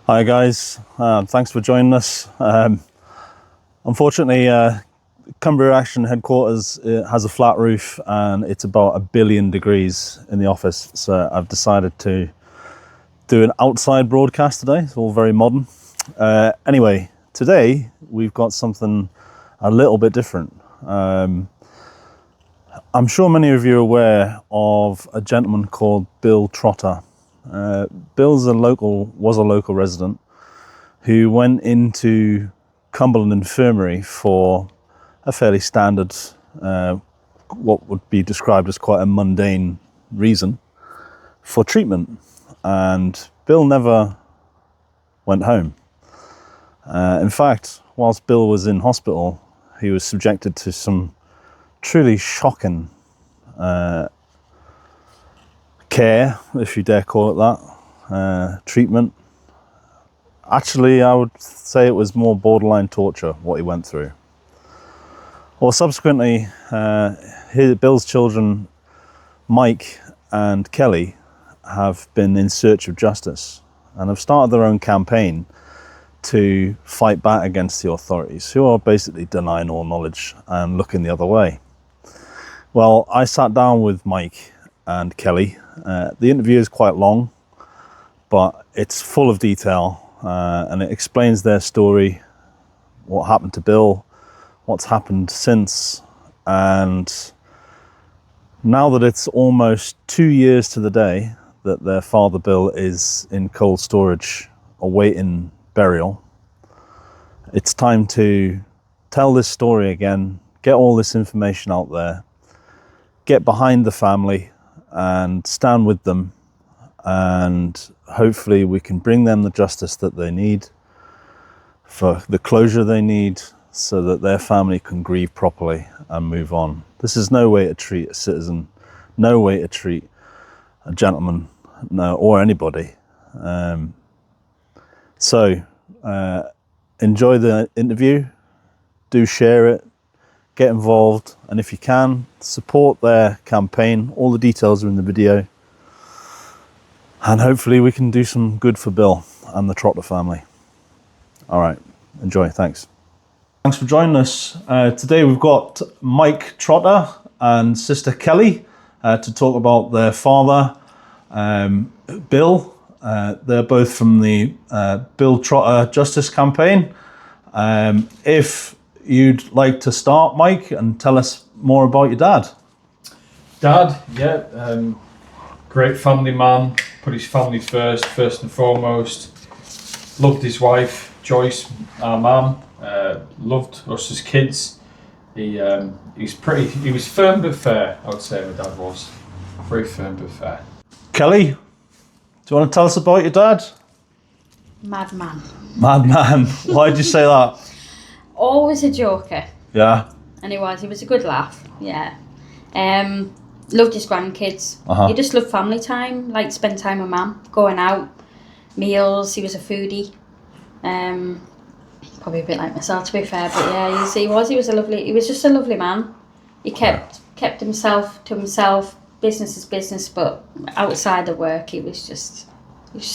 Hi guys, thanks for joining us. Unfortunately, Cumbria Action Headquarters has a flat roof and it's about 1 billion degrees in the office, so I've decided to do an outside broadcast today. It's all very modern. Anyway, today we've got something a little bit different. I'm sure many of you are aware of a gentleman called Bill Trotter. Bill's was a local resident who went into Cumberland Infirmary for a fairly standard, what would be described as quite a mundane reason for treatment. And Bill never went home. In fact, whilst Bill was in hospital, he was subjected to some truly shocking care, if you dare call it that, treatment. Actually, I would say it was more borderline torture, what he went through. Well, subsequently, Bill's children, Mike and Kelly, have been in search of justice and have started their own campaign to fight back against the authorities, who are basically denying all knowledge and looking the other way. Well, I sat down with Mike and Kelly. The interview is quite long, but it's full of detail and it explains their story, what happened to Bill, what's happened since, and now that it's almost 2 years to the day that their father Bill is in cold storage awaiting burial, it's time to tell this story again, get all this information out there, get behind the family and stand with them, and hopefully we can bring them the justice that they need, for the closure they need, so that their family can grieve properly and move on. This is no way to treat a citizen, no way to treat a gentleman, no, or anybody. So enjoy the interview, do share it, get involved, and if you can, support their campaign. All the details are in the video. And hopefully we can do some good for Bill and the Trotter family. All right, enjoy, thanks. Thanks for joining us. Today we've got Mike Trotter and sister Kelly to talk about their father, Bill. They're both from the Bill Trotter Justice Campaign. If you'd like to start, Mike, and tell us more about your dad. Dad, great family man, put his family first and foremost. Loved his wife, Joyce, our mum. Loved us as kids. He was firm but fair, I would say my dad was. Very firm but fair. Kelly, do you want to tell us about your dad? Madman. Madman. Why did you say that? Always a joker. Yeah. And he was a good laugh, yeah. Loved his grandkids. Uh-huh. He just loved family time, liked to spend time with mum, going out, meals. He was a foodie. Probably a bit like myself, to be fair, but yeah, he was just a lovely man. He kept himself to himself. Business is business, but outside of work, he was just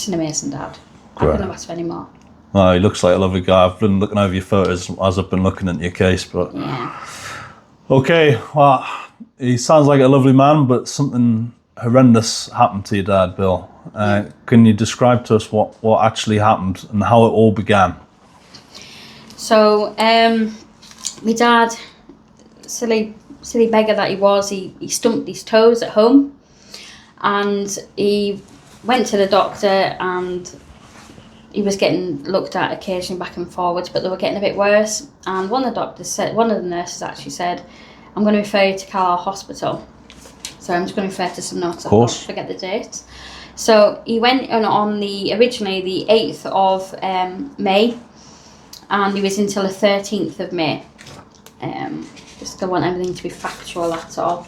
an amazing dad. I couldn't have asked for any more. Well, he looks like a lovely guy. I've been looking over your photos as I've been looking at your case, but yeah. Okay, well, he sounds like a lovely man, but something horrendous happened to your dad, Bill. Can you describe to us what actually happened and how it all began? So, my dad, silly beggar that he was, he stumped his toes at home, and he went to the doctor, and he was getting looked at occasionally back and forwards, but they were getting a bit worse. And one of the nurses actually said, "I'm going to refer you to Carlisle Hospital." So I'm just going to refer to some notes. Of course. I forget the date. So he went on originally the 8th of May, and he was until the 13th of May. Just don't want everything to be factual, that's all.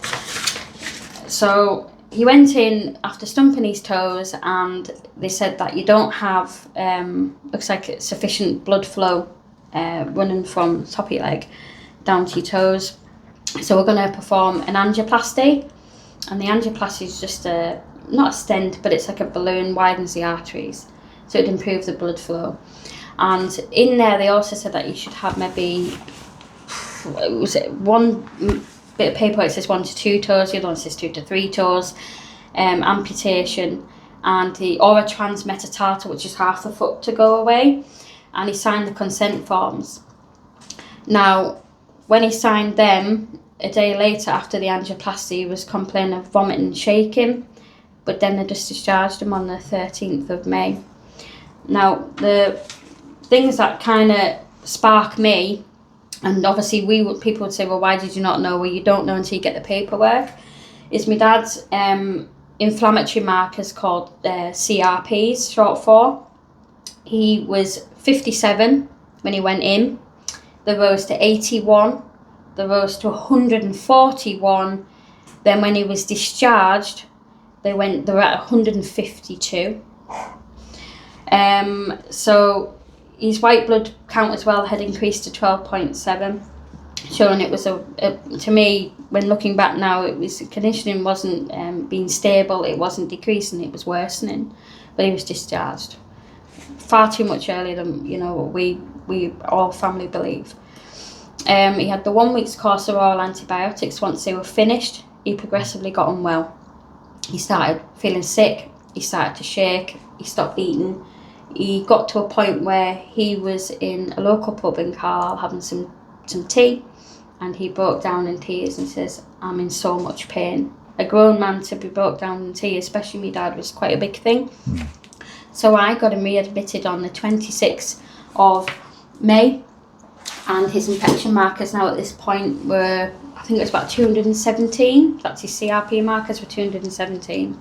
So he went in after stumping his toes, and they said that you don't have, looks like sufficient blood flow running from the top of your leg down to your toes. So we're going to perform an angioplasty, and the angioplasty is just not a stent, but it's like a balloon, widens the arteries. so it'd improve the blood flow. And in there, they also said that you should have maybe, was it one bit of paper, it says 1 to 2 toes, the other one says 2 to 3 toes, amputation, and the or a transmetatarsal, which is half the foot, to go away. And he signed the consent forms. Now, when he signed them, a day later after the angioplasty, he was complaining of vomiting and shaking, but then they just discharged him on the 13th of May. Now, the things that kind of spark me, and obviously people would say, well, why did you not know? Well, you don't know until you get the paperwork, is my dad's inflammatory markers called CRPs, short for. He was 57 when he went in. They rose to 81. They rose to 141. Then when he was discharged, they were at 152. So his white blood count as well had increased to 12.7, showing it was to me, when looking back now, it was conditioning wasn't being stable, it wasn't decreasing, it was worsening, but he was discharged far too much earlier than we all family believe. He had the 1 week's course of oral antibiotics. Once they were finished, he progressively got unwell. He started feeling sick, he started to shake, he stopped eating. He got to a point where he was in a local pub in Carlisle having some tea, and he broke down in tears and says, I'm in so much pain. A grown man to be broke down in tears, especially my dad, was quite a big thing. So I got him readmitted on the 26th of May, and his infection markers now at this point were, I think it was about 217. That's his CRP markers were 217.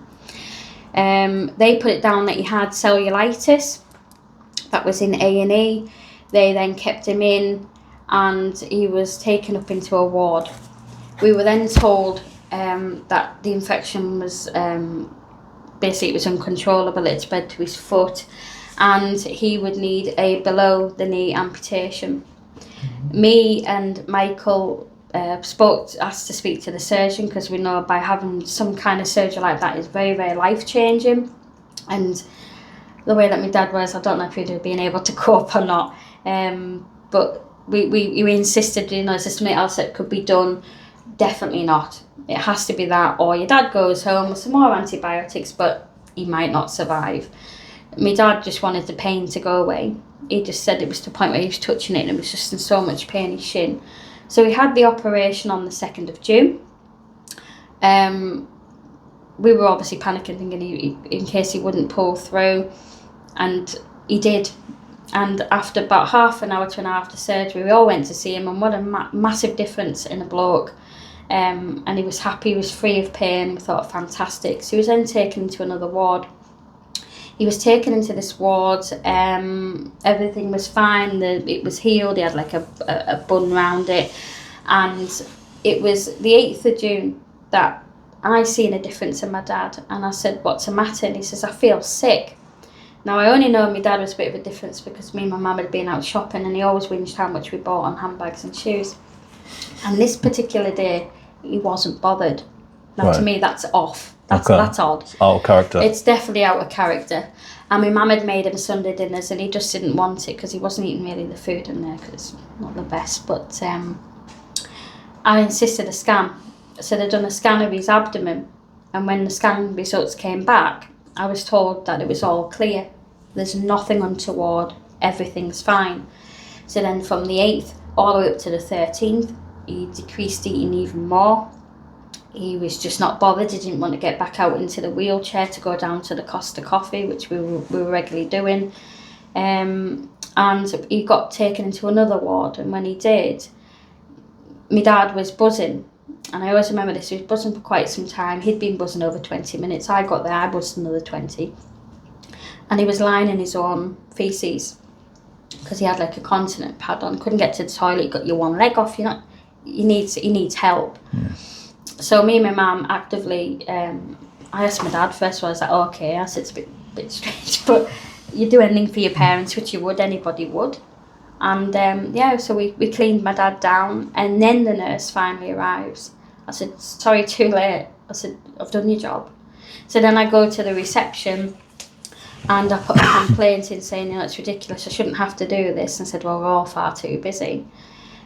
They put it down that he had cellulitis. That was in A&E. They then kept him in, and he was taken up into a ward. We were then told that the infection was basically, it was uncontrollable. It spread to his foot, and he would need a below the knee amputation. Me and Michael asked to speak to the surgeon, because we know by having some kind of surgery like that is very, very life-changing. And the way that my dad was, I don't know if he'd have been able to cope or not. But we insisted, is there something else that could be done? Definitely not. It has to be that, or your dad goes home with some more antibiotics, but he might not survive. My dad just wanted the pain to go away. He just said it was to the point where he was touching it and it was just in so much pain, his shin. So we had the operation on the 2nd of June. We were obviously panicking, thinking in case he wouldn't pull through, and he did. And after about half an hour to an hour after surgery, we all went to see him, and what a massive difference in a bloke. And he was happy, he was free of pain. We thought, fantastic. So he was then taken into another ward. He was taken into this ward, everything was fine, it was healed, he had like a bun round it, and it was the 8th of June that I seen a difference in my dad, and I said, what's the matter? And he says, I feel sick. Now, I only know my dad was a bit of a difference because me and my mum had been out shopping, and he always whinged how much we bought on handbags and shoes. And this particular day, he wasn't bothered. Now, right. To me, that's off. That's odd. It's out of character. It's definitely out of character. And my mum had made him Sunday dinners, and he just didn't want it because he wasn't eating really the food in there because it's not the best. But I insisted a scan. So they'd done a scan of his abdomen, and when the scan results came back, I was told that it was all clear. There's nothing untoward. Everything's fine. So then from the 8th all the way up to the 13th, he decreased eating even more. He was just not bothered. He didn't want to get back out into the wheelchair to go down to the Costa Coffee, which we were regularly doing. And he got taken into another ward, and when he did, my dad was buzzing. And I always remember this, he was buzzing for quite some time. He'd been buzzing over 20 minutes. I got there, I buzzed another 20. And he was lying in his own faeces because he had like a continent pad on. Couldn't get to the toilet, got your one leg off, he needs help. Yeah. So me and my mum actively, I asked my dad first of all, I was like, okay, I said it's a bit strange, but you do anything for your parents, which you would, anybody would. And so we cleaned my dad down, and then the nurse finally arrives. I said, sorry, too late. I said, I've done your job. So then I go to the reception, And I put a complaint in saying, it's ridiculous, I shouldn't have to do this, and said, well, we're all far too busy.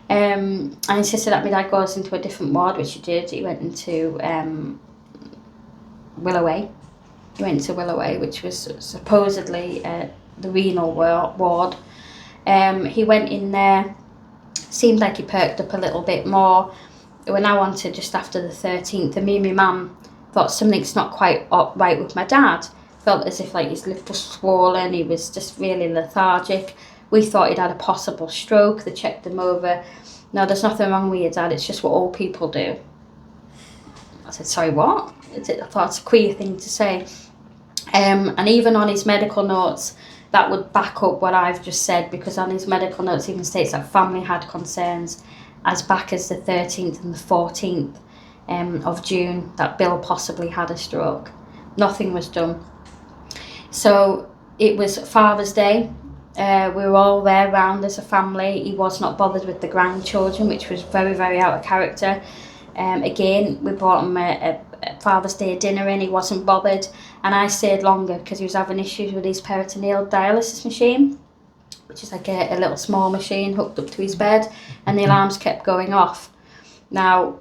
I insisted that my dad goes into a different ward, which he did. He went into Willoway. He went to Willoway, which was supposedly the renal ward. He went in there, seemed like he perked up a little bit more. We're now on to just after the 13th, and me and my mum thought something's not quite right with my dad. Felt as if like his lip was swollen, he was just really lethargic. We thought he'd had a possible stroke. They checked him over. No, there's nothing wrong with your dad, it's just what old people do. I said, sorry, what? I thought it's a queer thing to say. And even on his medical notes, that would back up what I've just said, because on his medical notes even states that family had concerns as back as the 13th and the 14th of June that Bill possibly had a stroke. Nothing was done. So it was Father's Day. We were all there round as a family. He was not bothered with the grandchildren, which was very, very out of character. Again, we brought him a Father's Day dinner in. He wasn't bothered, and I stayed longer because he was having issues with his peritoneal dialysis machine, which is like a little small machine hooked up to his bed, and the alarms kept going off. Now,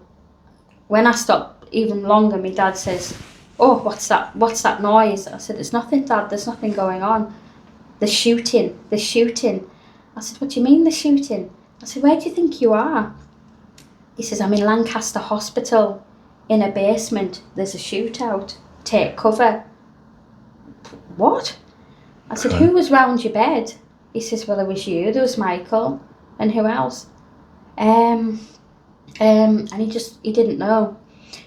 when I stopped even longer, my dad says, oh, what's that noise? I said, it's nothing, Dad, there's nothing going on. The shooting. I said, what do you mean the shooting? I said, where do you think you are? He says, I'm in Lancaster Hospital, in a basement, there's a shootout, take cover. What? I said, who was round your bed? He says, well, it was you, there was Michael, and who else? And he didn't know.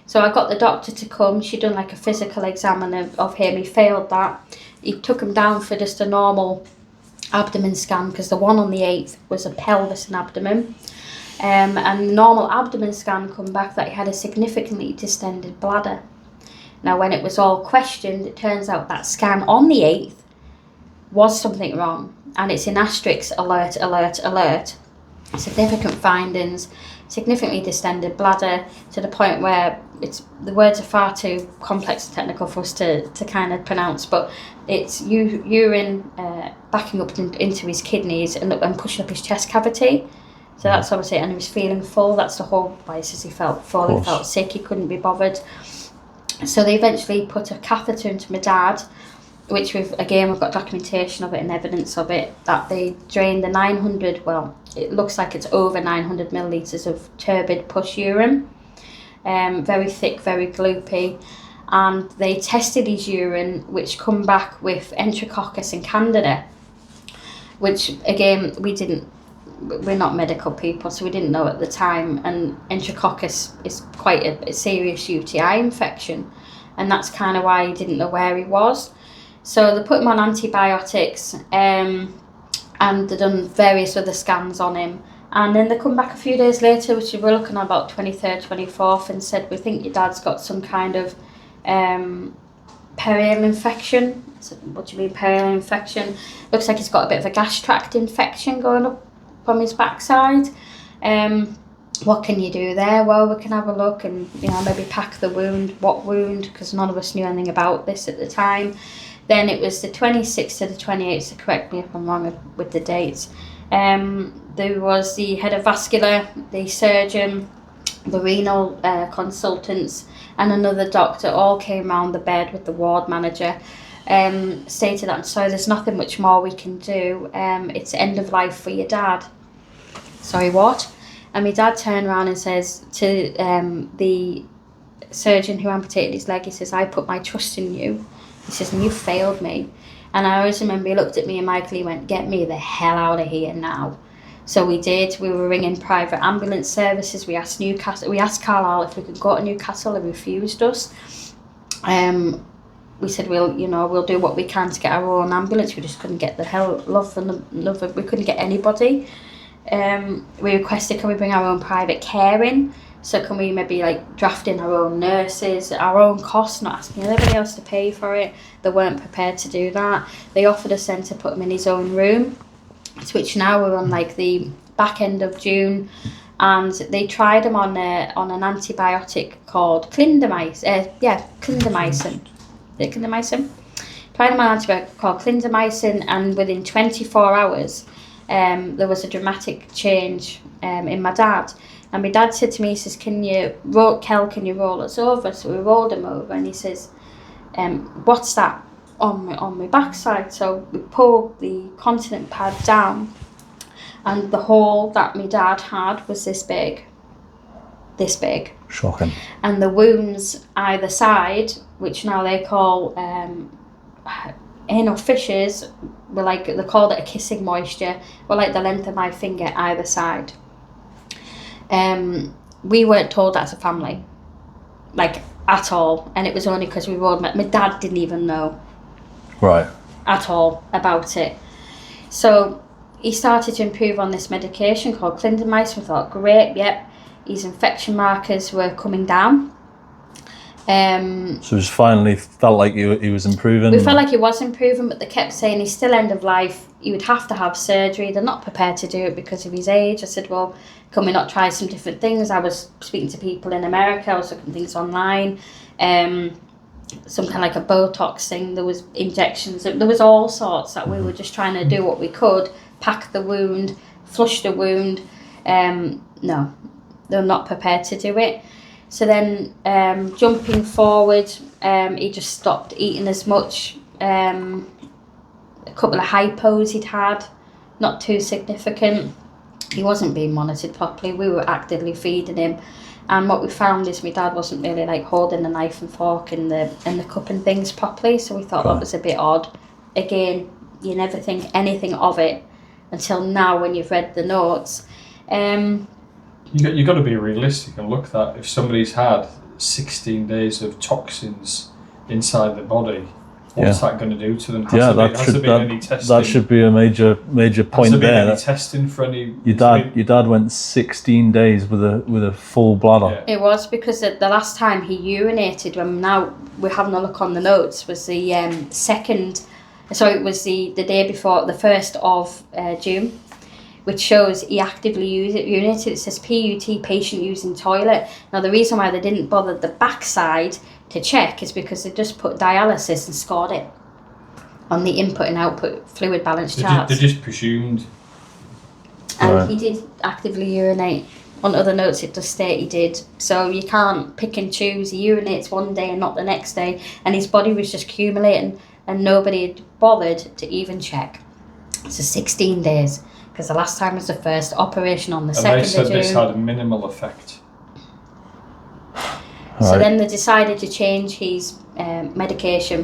So I got the doctor to come. She'd done like a physical exam of him. He failed that. He took him down for just a normal abdomen scan, because the one on the 8th was a pelvis and abdomen. And the normal abdomen scan come back that he had a significantly distended bladder. Now, when it was all questioned, it turns out that scan on the 8th was something wrong. And it's in asterisks, alert, alert, alert. Significant findings, significantly distended bladder, to the point where the words are far too complex and technical for us to kind of pronounce, but it's urine backing up into his kidneys and pushing up his chest cavity. So that's obviously, and he was feeling full. That's the whole why he felt full, he felt sick, he couldn't be bothered. So they eventually put a catheter into my dad, which we've got documentation of it and evidence of it, that they drained the 900, well, it looks like it's over 900 millilitres of turbid pus urine. Very thick, very gloopy. And they tested his urine, which come back with enterococcus and candida, which again, we're not medical people, so we didn't know at the time. And enterococcus is quite a serious UTI infection, and that's kind of why he didn't know where he was. So they put him on antibiotics, and they done various other scans on him. And then they come back a few days later, which we were looking at about 23rd, 24th, and said, we think your dad's got some kind of perianal infection. I said, what do you mean perianal infection? Looks like he's got a bit of a gas tract infection going up from his backside. What can you do there? Well, we can have a look and maybe pack the wound. What wound? Because none of us knew anything about this at the time. Then it was the 26th to the 28th, so correct me if I'm wrong with the dates. There was the head of vascular, the surgeon, the renal consultants, and another doctor all came round the bed with the ward manager. Stated that, sorry, there's nothing much more we can do. It's end of life for your dad. Sorry, what? And my dad turned around and says to the surgeon who amputated his leg, he says, I put my trust in you. He says, and you failed me. And I always remember he looked at me and Michael, he went, get me the hell out of here now. So we did. We were ringing private ambulance services. We asked Carlisle if we could go to Newcastle. They refused us. We said, we'll do what we can to get our own ambulance. We just couldn't get we couldn't get anybody. We requested, can we bring our own private care in? So can we maybe draft in our own nurses, our own costs, not asking anybody else to pay for it? They weren't prepared to do that. They offered us then to put him in his own room, which now we're on the back end of June, and they tried him on an antibiotic called clindamycin. Clindamycin. tried him on antibiotic called clindamycin, and within 24 hours, there was a dramatic change in my dad. And my dad said to me, he says, can you roll us over? So we rolled him over, and he says, what's that on my backside? So we pulled the continent pad down, and the hole that my dad had was this big. Shocking. And the wounds either side, which now they call anal fissures, were like, they called it a kissing moisture, were like the length of my finger either side. We weren't told as a family, like at all, and it was only because we rolled. My dad didn't even know, Right. at all about it. So he started to improve on this medication called clindamycin. We thought, great, yep, his infection markers were coming down. So it just finally felt like he was improving. We felt like he was improving, but they kept saying he's still end of life. He would have to have surgery. They're not prepared to do it because of his age. I said, well, can we not try some different things? I was speaking to people in America. I was looking at things online. Some kind of like a Botox thing. There was injections. There was all sorts that we were just trying to do what we could. Pack the wound, flush the wound. No, they're not prepared to do it. So then, jumping forward, he just stopped eating as much. A couple of hypos he'd had, not too significant. He wasn't being monitored properly. We were actively feeding him, and what we found is my dad wasn't really like holding the knife and fork and the cup and things properly. So we thought that was a bit odd. Again, you never think anything of it until now when you've read the notes. You got to be realistic and look that if somebody's had 16 days of toxins inside the body, what's that going to do to them? That should be a major point has there there. Been any testing for any? Your dad went 16 days with a full bladder. It was because the last time he urinated, when now we're having a look on the notes, was the it was the day before, the 1st of June. Which shows he actively urinated. It says PUT, patient using toilet. Now the reason why they didn't bother the backside to check is because they just put dialysis and scored it on the input and output fluid balance charts. They just presumed. And he did actively urinate. On other notes it does state he did. So you can't pick and choose. He urinates one day and not the next day. And his body was just accumulating and nobody had bothered to even check. So 16 days. Because the last time was the 1st, operation on the 2nd of June. And they said this had a minimal effect. So then they decided to change his medication,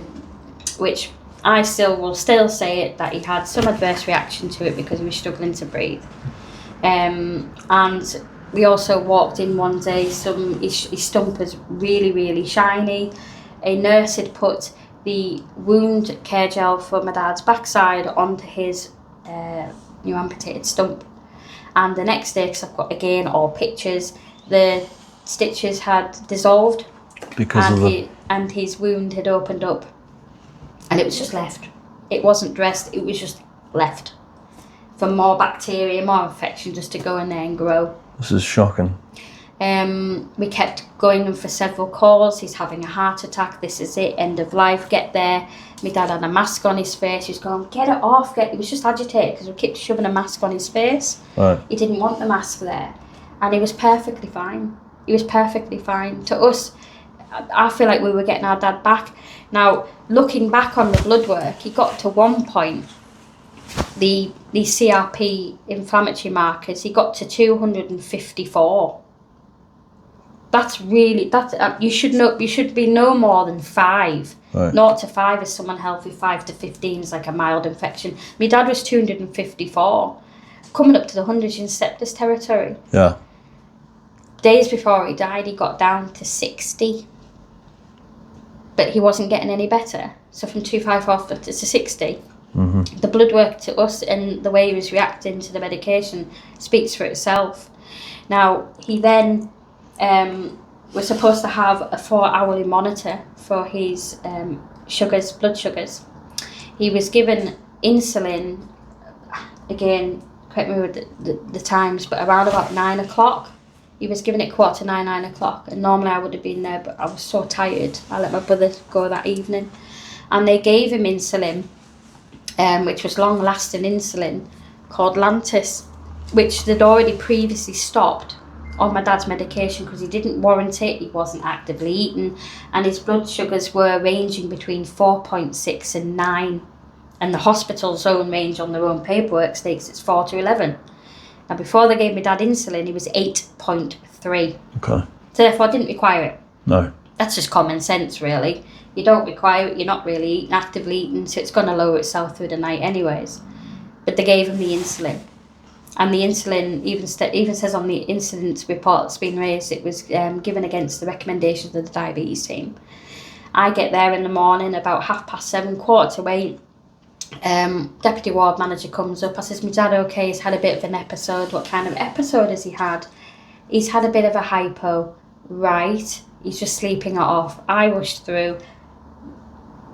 which I will still say it, that he had some adverse reaction to it because he was struggling to breathe. And we also walked in one day, his stump was really, really shiny. A nurse had put the wound care gel for my dad's backside onto his new amputated stump, and the next day, because I've got again all pictures, the stitches had dissolved and his wound had opened up, and it was just left. It wasn't dressed, it was just left for more bacteria, more infection just to go in there and grow. This is shocking. We kept going for several calls. He's having a heart attack. This is it. End of life. Get there. My dad had a mask on his face. He was going, get it off. He was just agitated because we kept shoving a mask on his face. Right. He didn't want the mask there. And he was perfectly fine. He was perfectly fine. To us, I feel like we were getting our dad back. Now, looking back on the blood work, he got to one point, the CRP inflammatory markers, he got to 254. That's really, you should be no more than 5. Right. 0 to 5 is someone healthy, 5 to 15 is like a mild infection. My dad was 254, coming up to the hundreds in sepsis territory. Yeah. Days before he died, he got down to 60. But he wasn't getting any better. So from 254 to 60, the blood work to us and the way he was reacting to the medication speaks for itself. Now, he then was supposed to have a 4-hourly monitor for his blood sugars. He was given insulin, again, correct me with the times, but around about 9 o'clock. He was given it 9:15, 9 o'clock, and normally I would have been there, but I was so tired. I let my brother go that evening. and they gave him insulin, which was long-lasting insulin called Lantus, which they'd already previously stopped on my dad's medication because he didn't warrant it, he wasn't actively eating, and his blood sugars were ranging between 4.6 and 9, and the hospital's own range on their own paperwork states it's 4 to 11. Now before they gave my dad insulin, he was 8.3. Okay. So therefore I didn't require it. No. That's just common sense, really. You don't require it, you're not really eating, actively eating, so it's going to lower itself through the night anyways. But they gave him the insulin. And the insulin even says on the incident report that's been raised, it was given against the recommendations of the diabetes team. I get there in the morning about 7:30, 8:15. Deputy ward manager comes up. I says, my dad okay? He's had a bit of an episode. What kind of episode has he had? He's had a bit of a hypo. Right. He's just sleeping it off. I rushed through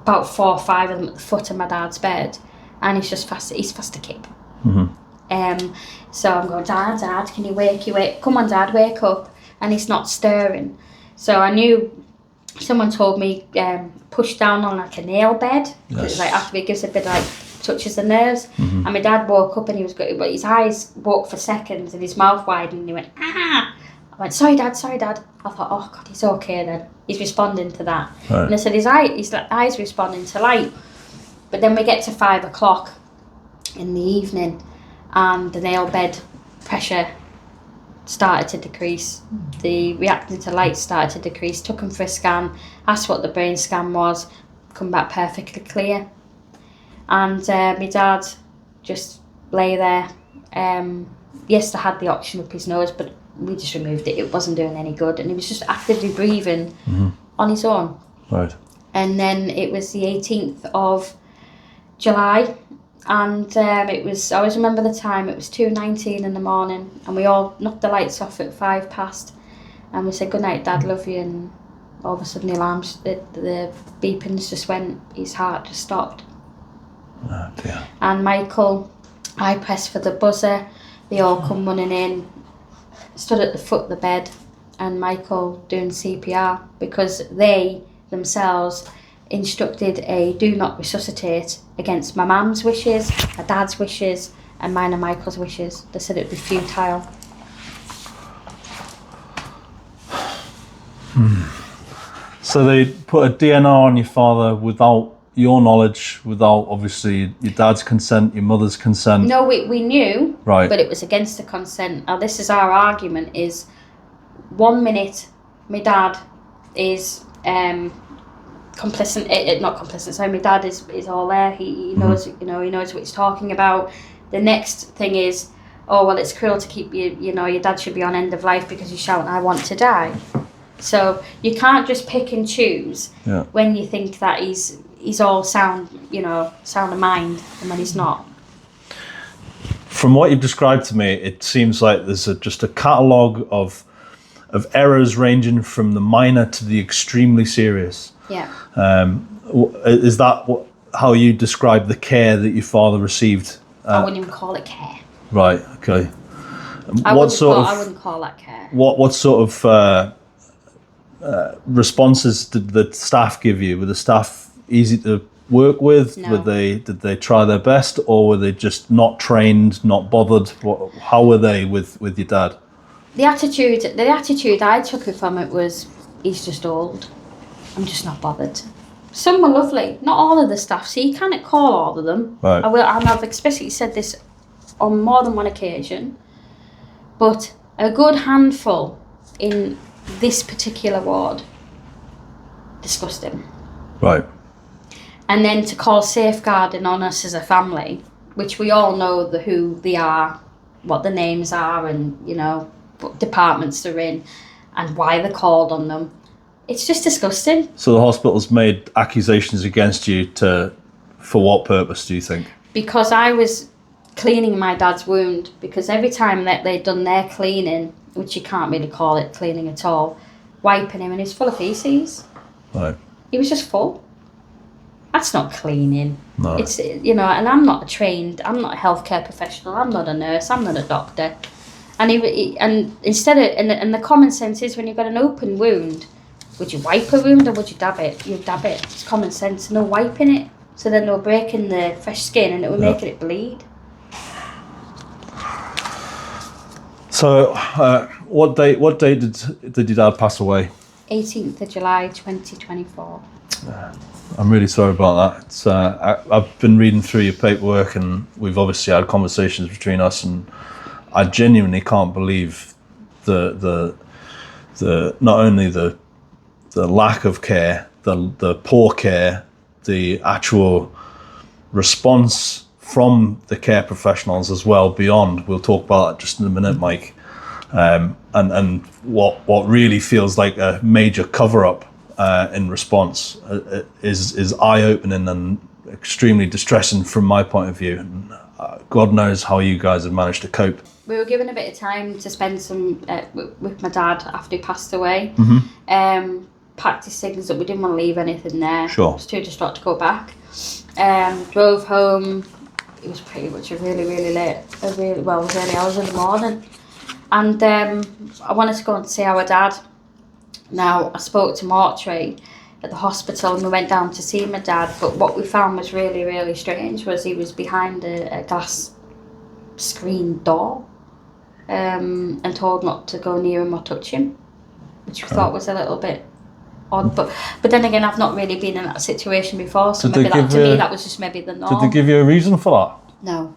about 4 or 5 of them at the foot of my dad's bed, and he's fast asleep. Mm-hmm. So I'm going, Dad, can you wake? Come on, Dad, wake up. And he's not stirring. So I knew, someone told me, push down on like a nail bed. Yes. It's like after it gives a bit like, touches the nerves. Mm-hmm. And my dad woke up and he was good, but his eyes woke for seconds and his mouth widened and he went, ah! I went, sorry, Dad. I thought, oh God, he's okay then. He's responding to that. Right. And I said, his eyes responding to light. But then we get to 5 o'clock in the evening, and the nail bed pressure started to decrease. The reacting to light started to decrease. Took him for a scan, asked what the brain scan was, come back perfectly clear. And my dad just lay there. Yes, they had the oxygen up his nose, but we just removed it. It wasn't doing any good, and he was just actively breathing on his own. Right. And then it was the 18th of July. And it was, I always remember the time, it was 2:19 in the morning, and we all knocked the lights off at 5 past, and we said, good night, Dad, love you, and all of a sudden the alarms, the beepings just went, his heart just stopped. Oh dear. And Michael, I pressed for the buzzer, they all come running in, stood at the foot of the bed, and Michael doing CPR, because they themselves instructed a do not resuscitate against my mum's wishes, my dad's wishes, and mine and Michael's wishes. They said it would be futile. So they put a DNR on your father without your knowledge, without obviously your dad's consent, your mother's consent. No, we knew, right, but it was against the consent. Now this is our argument, is 1 minute my dad is complicit, not complicit, sorry, my dad is all there, he knows, he knows what he's talking about. The next thing is, oh well, it's cruel to keep your dad should be on end of life because he's shouting, I want to die. So you can't just pick and choose when you think that he's all sound of mind, and when he's not. From what you've described to me, it seems like there's just a catalogue of errors ranging from the minor to the extremely serious. Yeah. Is that how you describe the care that your father received? I wouldn't even call it care. Right. Okay. I wouldn't call that care. What sort of responses did the staff give you? Were the staff easy to work with? No. Did they try their best, or were they just not trained, not bothered? How were they with your dad? The attitude I took it from it was, he's just old. I'm just not bothered. Some were lovely, not all of the staff, so you can't call all of them. Right. And I've especially said this on more than one occasion, but a good handful in this particular ward, disgusting. Right. And then to call safeguarding on us as a family, which we all know who they are, what the names are, and what departments they're in, and why they're called on them. It's just disgusting. So the hospital's made accusations against you for what purpose, do you think? Because I was cleaning my dad's wound, because every time that they'd done their cleaning, which you can't really call it cleaning at all, wiping him, and he's full of feces. Right. He was just full. That's not cleaning. No. It's, and I'm not I'm not a healthcare professional, I'm not a nurse, I'm not a doctor. And instead of, and the common sense is when you've got an open wound, would you wipe a wound or would you dab it? You'd dab it. It's common sense. No wiping it. So then they were breaking the fresh skin and it was making it bleed. So, what date did your dad pass away? 18th of July 2024. I'm really sorry about that. It's, I've been reading through your paperwork, and we've obviously had conversations between us, and I genuinely can't believe the not only the lack of care, the poor care, the actual response from the care professionals as well beyond. We'll talk about that just in a minute, Mike. And what really feels like a major cover-up in response is eye-opening and extremely distressing from my point of view. And God knows how you guys have managed to cope. We were given a bit of time to spend some with my dad after he passed away. Packed his things up. We didn't want to leave anything there. Sure. I was too distraught to go back. Drove home. It was pretty much it was early hours in the morning. And I wanted to go and see our dad. Now, I spoke to mortuary at the hospital and we went down to see my dad, but what we found was really, really strange was he was behind a glass screen door and told not to go near him or touch him, which we thought was a little bit odd. But then again, I've not really been in that situation before, so maybe that, to me that was just maybe the norm. Did they give you a reason for that? No.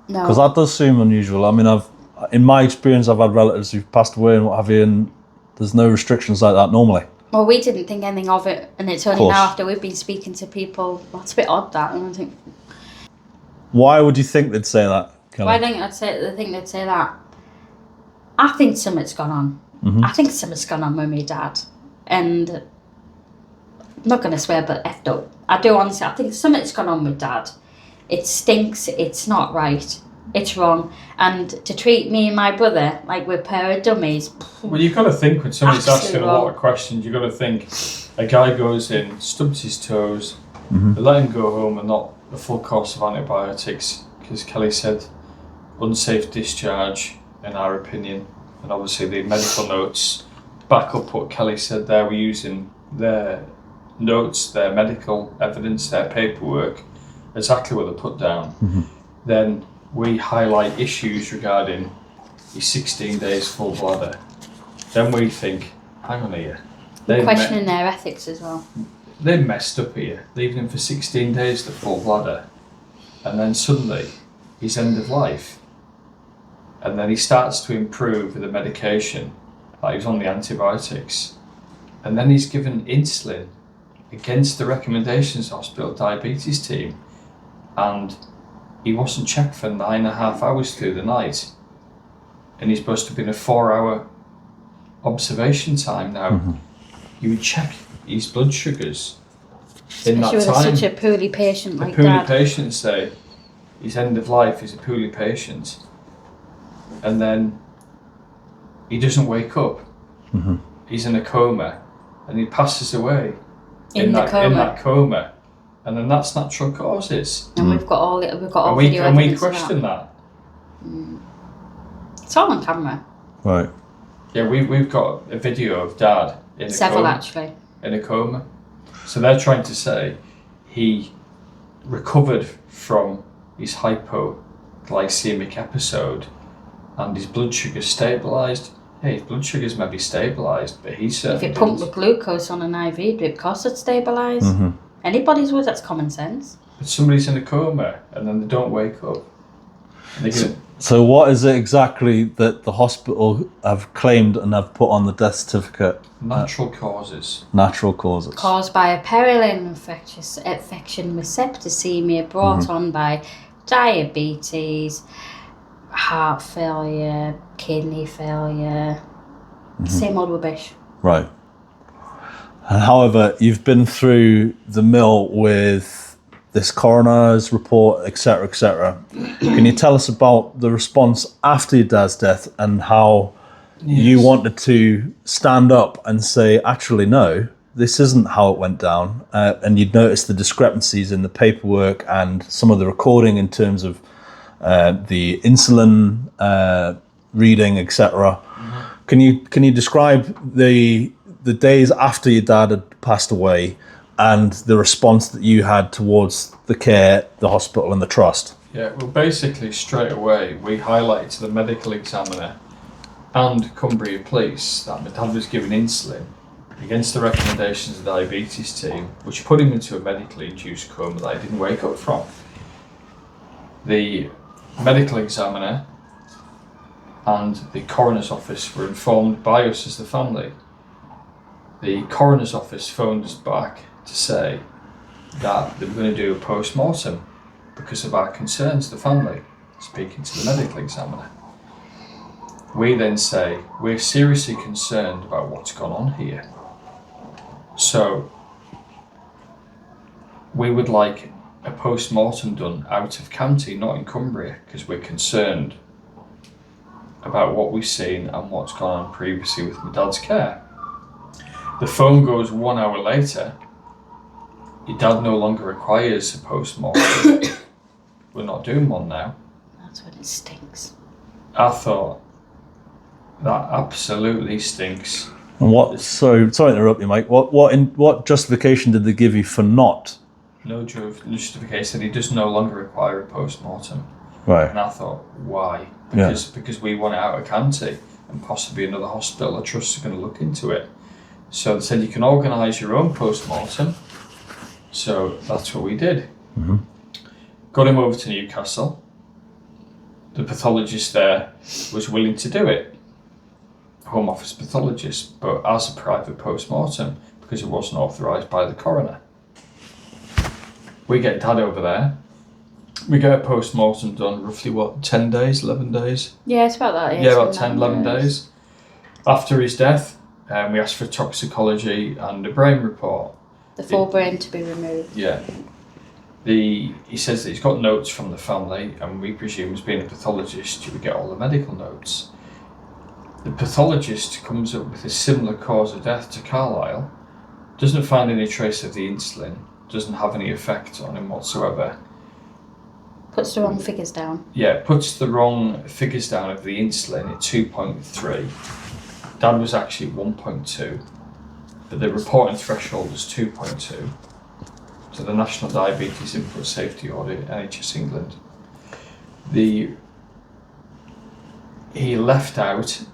Because that does seem unusual. I mean, in my experience, I've had relatives who've passed away and what have you, and there's no restrictions like that normally. Well, we didn't think anything of it, and it's only now after we've been speaking to people. Well, it's a bit odd that, and I think. Why would you think they'd say that, Kelly? Why think they'd say that? I think something's gone on. Mm-hmm. I think something's gone on with my dad, and I'm not going to swear, but effed up. I do honestly. I think something's gone on with Dad. It stinks. It's not right. It's wrong. And to treat me and my brother like we're a pair of dummies. Well, you've got to think when somebody's asking wrong. a lot of questions, you've got to think a guy goes in, stubs his toes, they let him go home and not a full course of antibiotics, because Kelly said unsafe discharge, in our opinion. And obviously the medical notes back up what Kelly said there. We're using their notes, their medical evidence, their paperwork, exactly what they put down. Then we highlight issues regarding his 16 days full bladder. Then we think, hang on here. We're questioning their ethics as well. They messed up here, leaving him for 16 days to full bladder. And then suddenly, he's end of life. And then he starts to improve with the medication, like he's on the antibiotics. And then he's given insulin against the recommendations of the hospital diabetes team. And he wasn't checked for 9.5 hours through the night. And he's supposed to be in a 4-hour observation time now. You would check his blood sugars in that Especially time. with such a poorly patient like The poorly Dad. patient say his end of life is a poorly patient. And then he doesn't wake up. He's in a coma. And he passes away in that coma. And then that's natural causes. And we've got all video and we evidence of question that. It's all on camera. Right. Yeah, we've got a video of Dad in Several a coma. actually. In a coma. So they're trying to say he recovered from his hypoglycemic episode and his blood sugar stabilised. Hey, his blood sugars may be stabilised, but he certainly If you pump the glucose on an IV drip, of course it's stabilised. Anybody's would, that's common sense. But somebody's in a coma and then they don't wake up. So what is it exactly that the hospital have claimed and have put on the death certificate? Natural causes. Natural causes. Caused by a perilous infection with septicemia brought on by diabetes, heart failure, kidney failure, same old rubbish. Right. And however, you've been through the mill with this coroner's report, etc., etc. Can you tell us about the response after your dad's death and how you wanted to stand up and say, actually, no, this isn't how it went down, and you'd noticed the discrepancies in the paperwork and some of the recording in terms of the insulin reading, etc. Can you describe the the days after your dad had passed away and the response that you had towards the care, the hospital and the trust. Yeah, well, basically straight away we highlighted to the medical examiner and Cumbria police that my dad was given insulin against the recommendations of the diabetes team, which put him into a medically induced coma that he didn't wake up from. The medical examiner and the coroner's office were informed by us as the family. The coroner's office phoned us back to say that they were going to do a post-mortem because of our concerns, the family, speaking to the medical examiner. We then say, we're seriously concerned about what's gone on here. So, we would like a post-mortem done out of county, not in Cumbria, because we're concerned about what we've seen and what's gone on previously with my dad's care. The phone goes 1 hour later. Your dad no longer requires a post-mortem. We're not doing one now. That's when it stinks. I thought, that absolutely stinks. And what? Sorry to interrupt you, Mike. What justification did they give you for not? No justification. He does no longer require a post-mortem. Right. And I thought, why? Yeah. Because we want it out of county and possibly another hospital or trust are going to look into it. So they said you can organise your own post-mortem. So that's what we did. Mm-hmm. Got him over to Newcastle. The pathologist there was willing to do it. Home office pathologist, but as a private post-mortem because it wasn't authorised by the coroner. We get dad over there. We get a post-mortem done roughly 10 days, 11 days? Yeah, it's about that. Yeah, about 10, 11 days. After his death, we asked for toxicology and a brain report. The full brain to be removed. Yeah. He says that he's got notes from the family, and we presume as being a pathologist, you would get all the medical notes. The pathologist comes up with a similar cause of death to Carlisle, doesn't find any trace of the insulin, doesn't have any effect on him whatsoever. Puts the wrong figures down. Yeah, puts the wrong figures down of the insulin at 2.3. Dad was actually 1.2, but the reporting threshold was 2.2. To the National Diabetes Input Safety Audit, NHS England. He left out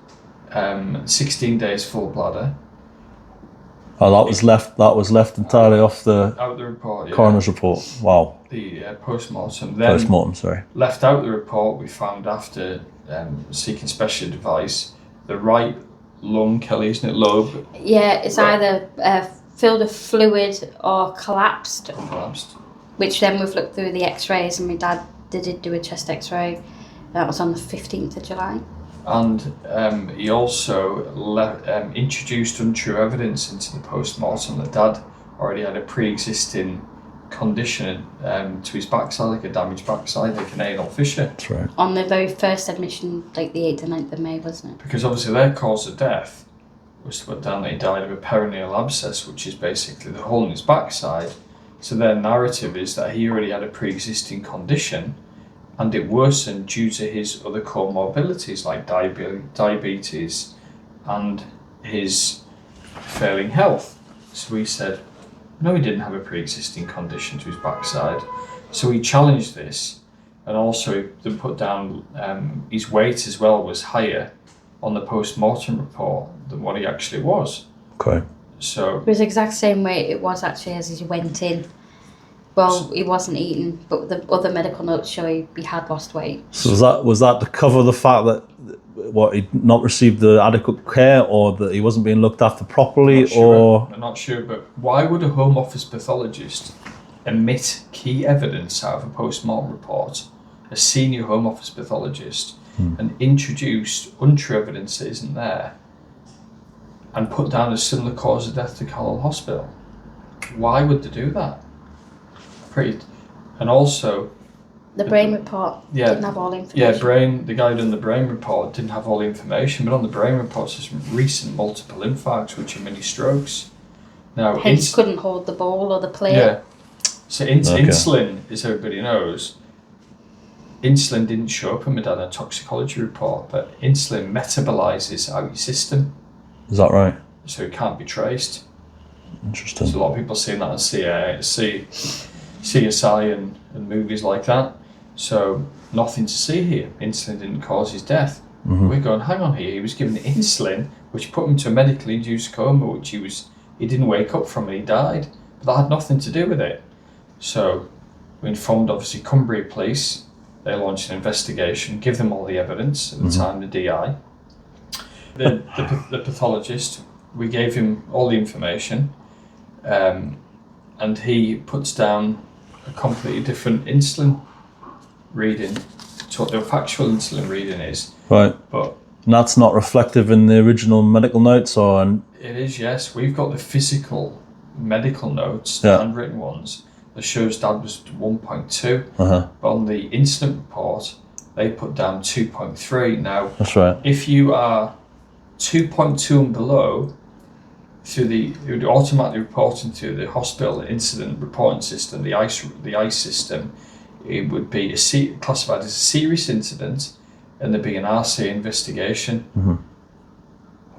16 days full bladder. Oh, that was left entirely off the Out the report, yeah. coroner's report. Wow. The post-mortem. Then Post-mortem, sorry. left out the report, we found after seeking special advice, the right lung, Kelly, isn't it, lobe? Yeah, it's Right. either filled with fluid or collapsed, Collapsed. which then we've looked through the x-rays and my dad did do a chest x-ray. That was on the 15th of July. And he also introduced untrue evidence into the post-mortem that Dad already had a pre-existing condition to his backside, like a damaged backside, like an anal fissure. That's right. On the very first admission, like the 8th and 9th of May, wasn't it? Because obviously their cause of death was to put down that he died of a perineal abscess, which is basically the hole in his backside. So their narrative is that he already had a pre-existing condition and it worsened due to his other comorbidities like diabetes and his failing health. So we said, no, he didn't have a pre-existing condition to his backside. So we challenged this, and also they put down his weight as well was higher on the post-mortem report than what he actually was. Okay. So It was the exact same weight it was actually as he went in. Well, he wasn't eating, but the other medical notes show he had lost weight. So was that to cover the fact that he'd not received the adequate care, or that he wasn't being looked after properly, I'm not sure, but why would a Home Office pathologist omit key evidence out of a post-mortem report, a senior Home Office pathologist, and introduce untrue evidence that isn't there, and put down a similar cause of death to Carlisle Hospital? Why would they do that? And also The brain report didn't have all the information. the guy who done the brain report didn't have all the information, but on the brain report says recent multiple infarcts, which are mini strokes. Now, Hence couldn't hold the bowl or the plate. yeah. So insulin, as everybody knows, insulin didn't show up in my dad a toxicology report, but insulin metabolises out your system. Is that right? so it can't be traced. Interesting. So a lot of people seeing that on CSI and movies like that. So nothing to see here. Insulin didn't cause his death. We're going, hang on here. He was given insulin, which put him to a medically induced coma, which he didn't wake up from and he died. But that had nothing to do with it. So we informed obviously Cumbria police. They launched an investigation, give them all the evidence at the time, the DI. The pathologist, we gave him all the information, and he puts down a completely different insulin reading to what the factual insulin reading is. Right. But and that's not reflective in the original medical notes, or? It is, yes. We've got the physical medical notes, the handwritten ones, that shows Dad was 1.2. But on the incident report, they put down 2.3. Now, that's right. If you are 2.2 and below, it would automatically reporting to the hospital incident reporting system, the ICE system. It would be classified as a serious incident, and there'd be an RC investigation.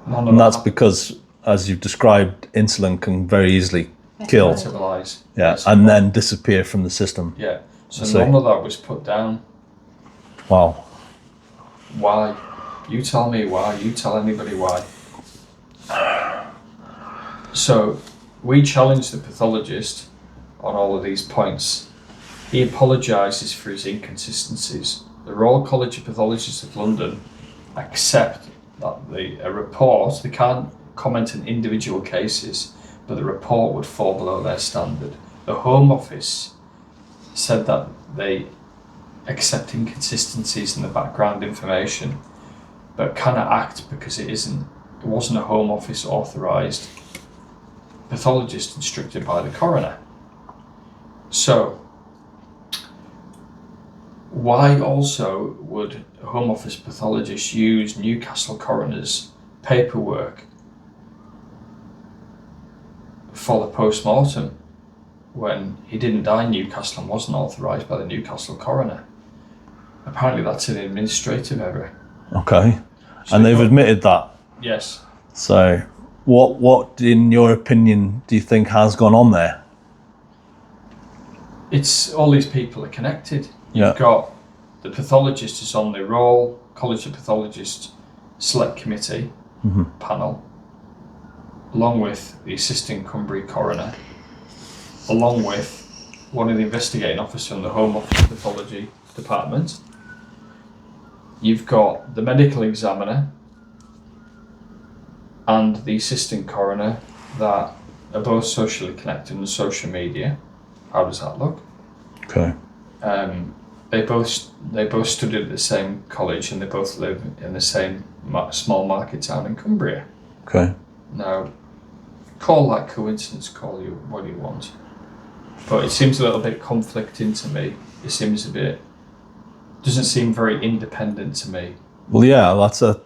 And that's because, as you've described, insulin can very easily kill. Metabolize. Yeah, and then disappear from the system. Yeah. So none of that was put down. Wow. Why? You tell me why. You tell anybody why. So we challenged the pathologist on all of these points. He apologises for his inconsistencies. The Royal College of Pathologists of London accept that a report, they can't comment on individual cases, but the report would fall below their standard. The Home Office said that they accept inconsistencies in the background information, but cannot act because it wasn't a Home Office authorised pathologist instructed by the coroner. So, why also would a Home Office pathologist use Newcastle coroner's paperwork for the post-mortem when he didn't die in Newcastle and wasn't authorised by the Newcastle coroner? Apparently that's an administrative error. Okay. So and they've admitted that? Yes. So what in your opinion do you think has gone on there? It's all these people are connected. You've got the pathologist is on the Royal College of Pathologists Select Committee panel, along with the assistant Cumbria coroner, along with one of the investigating officers from the Home Office Pathology Department. You've got the medical examiner and the assistant coroner that are both socially connected on social media. How does that look? Okay. They both studied at the same college and they both live in the same small market town in Cumbria. Okay. Now, call that coincidence, call you what you want. But it seems a little bit conflicting to me. It seems doesn't seem very independent to me. Well, yeah, that's a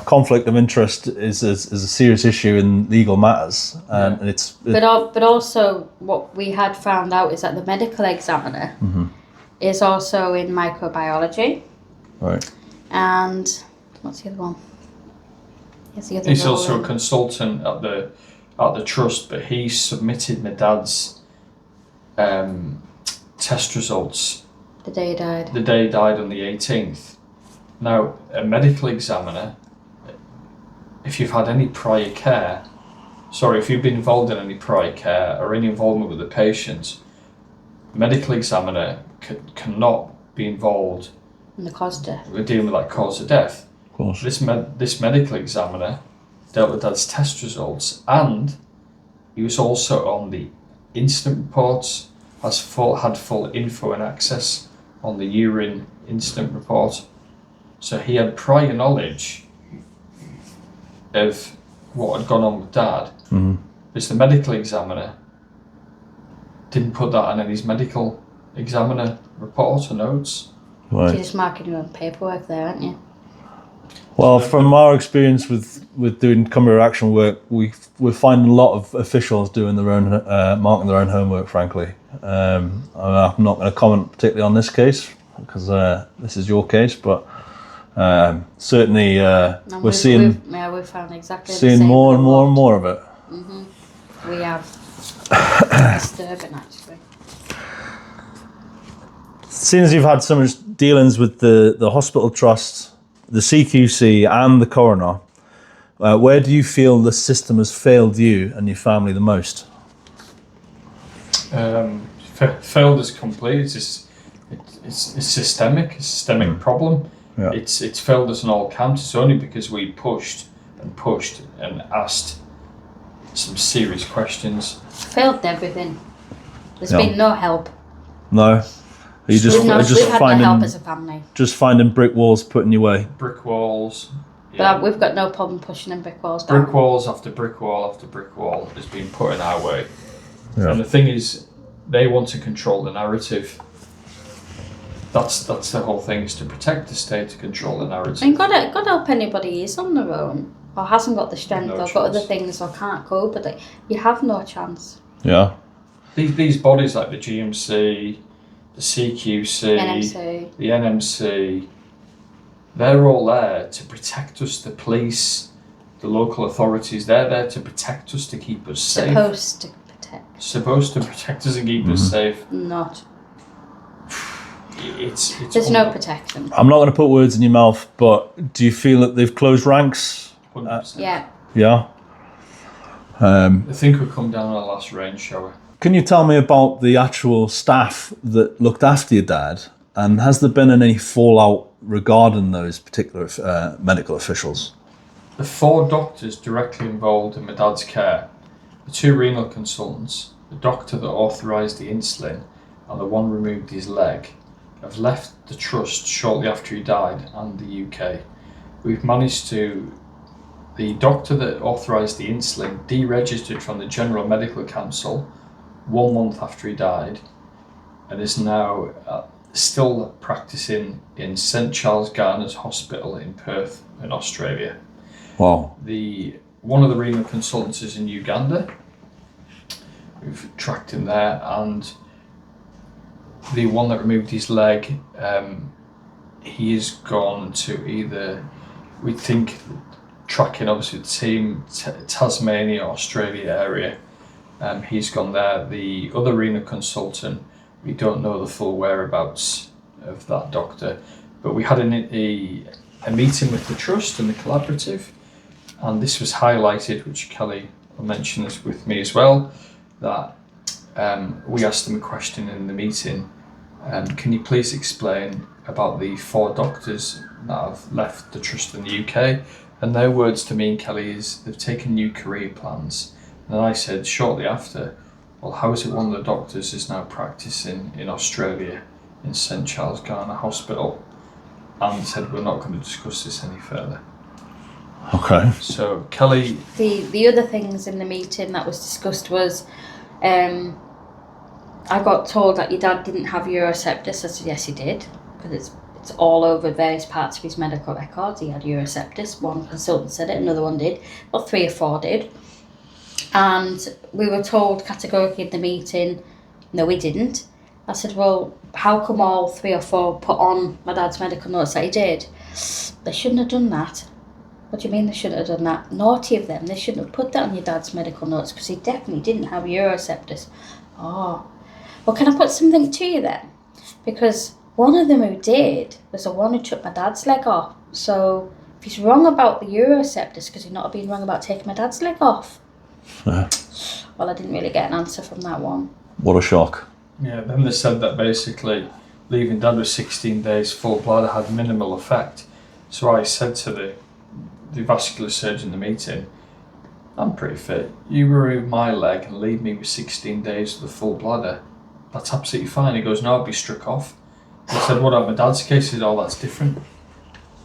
conflict of interest is a serious issue in legal matters, and But also what we had found out is that the medical examiner is also in microbiology. Right. And what's the other one? He's also a consultant at the trust, but he submitted my dad's test results the day he died. The day he died on the 18th. Now, a medical examiner, if you've had any prior care, if you've been involved in any prior care or any involvement with the patient, medical examiner cannot be involved in the cause of death. With dealing with that cause of death. Of course. This medical examiner dealt with Dad's test results, and he was also on the incident reports, had full info and access on the urine incident report. So he had prior knowledge of what had gone on with Dad. Because the medical examiner didn't put that on his medical examiner report or notes. Right. You're just marking your own paperwork there, aren't you? Well, from our experience with doing Cumbria action work, we're finding a lot of officials doing their own marking their own homework. Frankly, I'm not going to comment particularly on this case because this is your case, but Certainly, And we're seeing we've found exactly the seeing same more with and the more and ward. more of it. We have. It's disturbing, actually. Seeing as you've had so much dealings with the hospital trust, the CQC, and the coroner, where do you feel the system has failed you and your family the most? Failed is complete. It's systemic. It's a systemic problem. Yeah. It's failed us on all counts. It's only because we pushed and asked some serious questions. Failed everything. There's Yeah. been no help. No, you just We've had no finding help as a family. just finding brick walls put in your way. Brick walls. But we've got no problem pushing them brick walls down. Brick walls after brick wall after brick wall has been put in our way. Yeah. And the thing is, they want to control the narrative. That's the whole thing, is to protect the state, to control the narrative. And God help anybody who's on their own, or hasn't got the strength, No or got chance. other things, or can't cope with it. You have no chance. Yeah. These bodies like the GMC, the CQC, NMC. the NMC, they're all there to protect us. The police, the local authorities, they're there to protect us, to keep us safe. Supposed to protect. Supposed to protect us and keep us safe. Not. It's There's no protection. I'm not going to put words in your mouth, but do you feel that they've closed ranks? 100%. Yeah. Yeah. I think we come down on our last rain shower. Can you tell me about the actual staff that looked after your dad, and has there been any fallout regarding those particular medical officials? The 4 doctors directly involved in my dad's care, the 2 renal consultants, the doctor that authorised the insulin, and the one removed his leg, have left the trust shortly after he died and the UK. We've managed to... The doctor that authorised the insulin deregistered from the General Medical Council 1 month after he died, and is now still practicing in St Charles Gairdner's Hospital in Perth in Australia. Wow. One of the renal consultants is in Uganda. We've tracked him there, and the one that removed his leg, he has gone to either, we think, tracking obviously the team, Tasmania, Australia area. He's gone there. The other renal consultant, we don't know the full whereabouts of that doctor, but we had a meeting with the trust and the collaborative, and this was highlighted, which Kelly mentioned this with me as well, that we asked them a question in the meeting. Can you please explain about the 4 doctors that have left the trust in the UK? And their words to me and Kelly is they've taken new career plans. And I said shortly after, well, how is it one of the doctors is now practicing in Australia in St Charles Gairdner Hospital? And said we're not going to discuss this any further. Okay. So Kelly... The other things in the meeting that was discussed was, I got told that your dad didn't have urosepsis. I said, yes, he did, because it's all over various parts of his medical records. He had urosepsis. One consultant said it, another one did. Well, 3 or 4 did. And we were told categorically in the meeting, no, we didn't. I said, well, how come all 3 or 4 put on my dad's medical notes that he did? They shouldn't have done that. What do you mean they shouldn't have done that? Naughty of them. They shouldn't have put that on your dad's medical notes because he definitely didn't have urosepsis. Oh. Well, can I put something to you then? Because one of them who did was the one who took my dad's leg off. So if he's wrong about the urosepsis, because he's not been wrong about taking my dad's leg off. Yeah. Well, I didn't really get an answer from that one. What a shock. Yeah, then they said that basically leaving dad with 16 days full bladder had minimal effect. So I said to the vascular surgeon in the meeting, I'm pretty fit. You remove my leg and leave me with 16 days with a full bladder. That's absolutely fine. He goes, no, I'll be struck off. I said, what about my dad's case? He said, oh, that's different.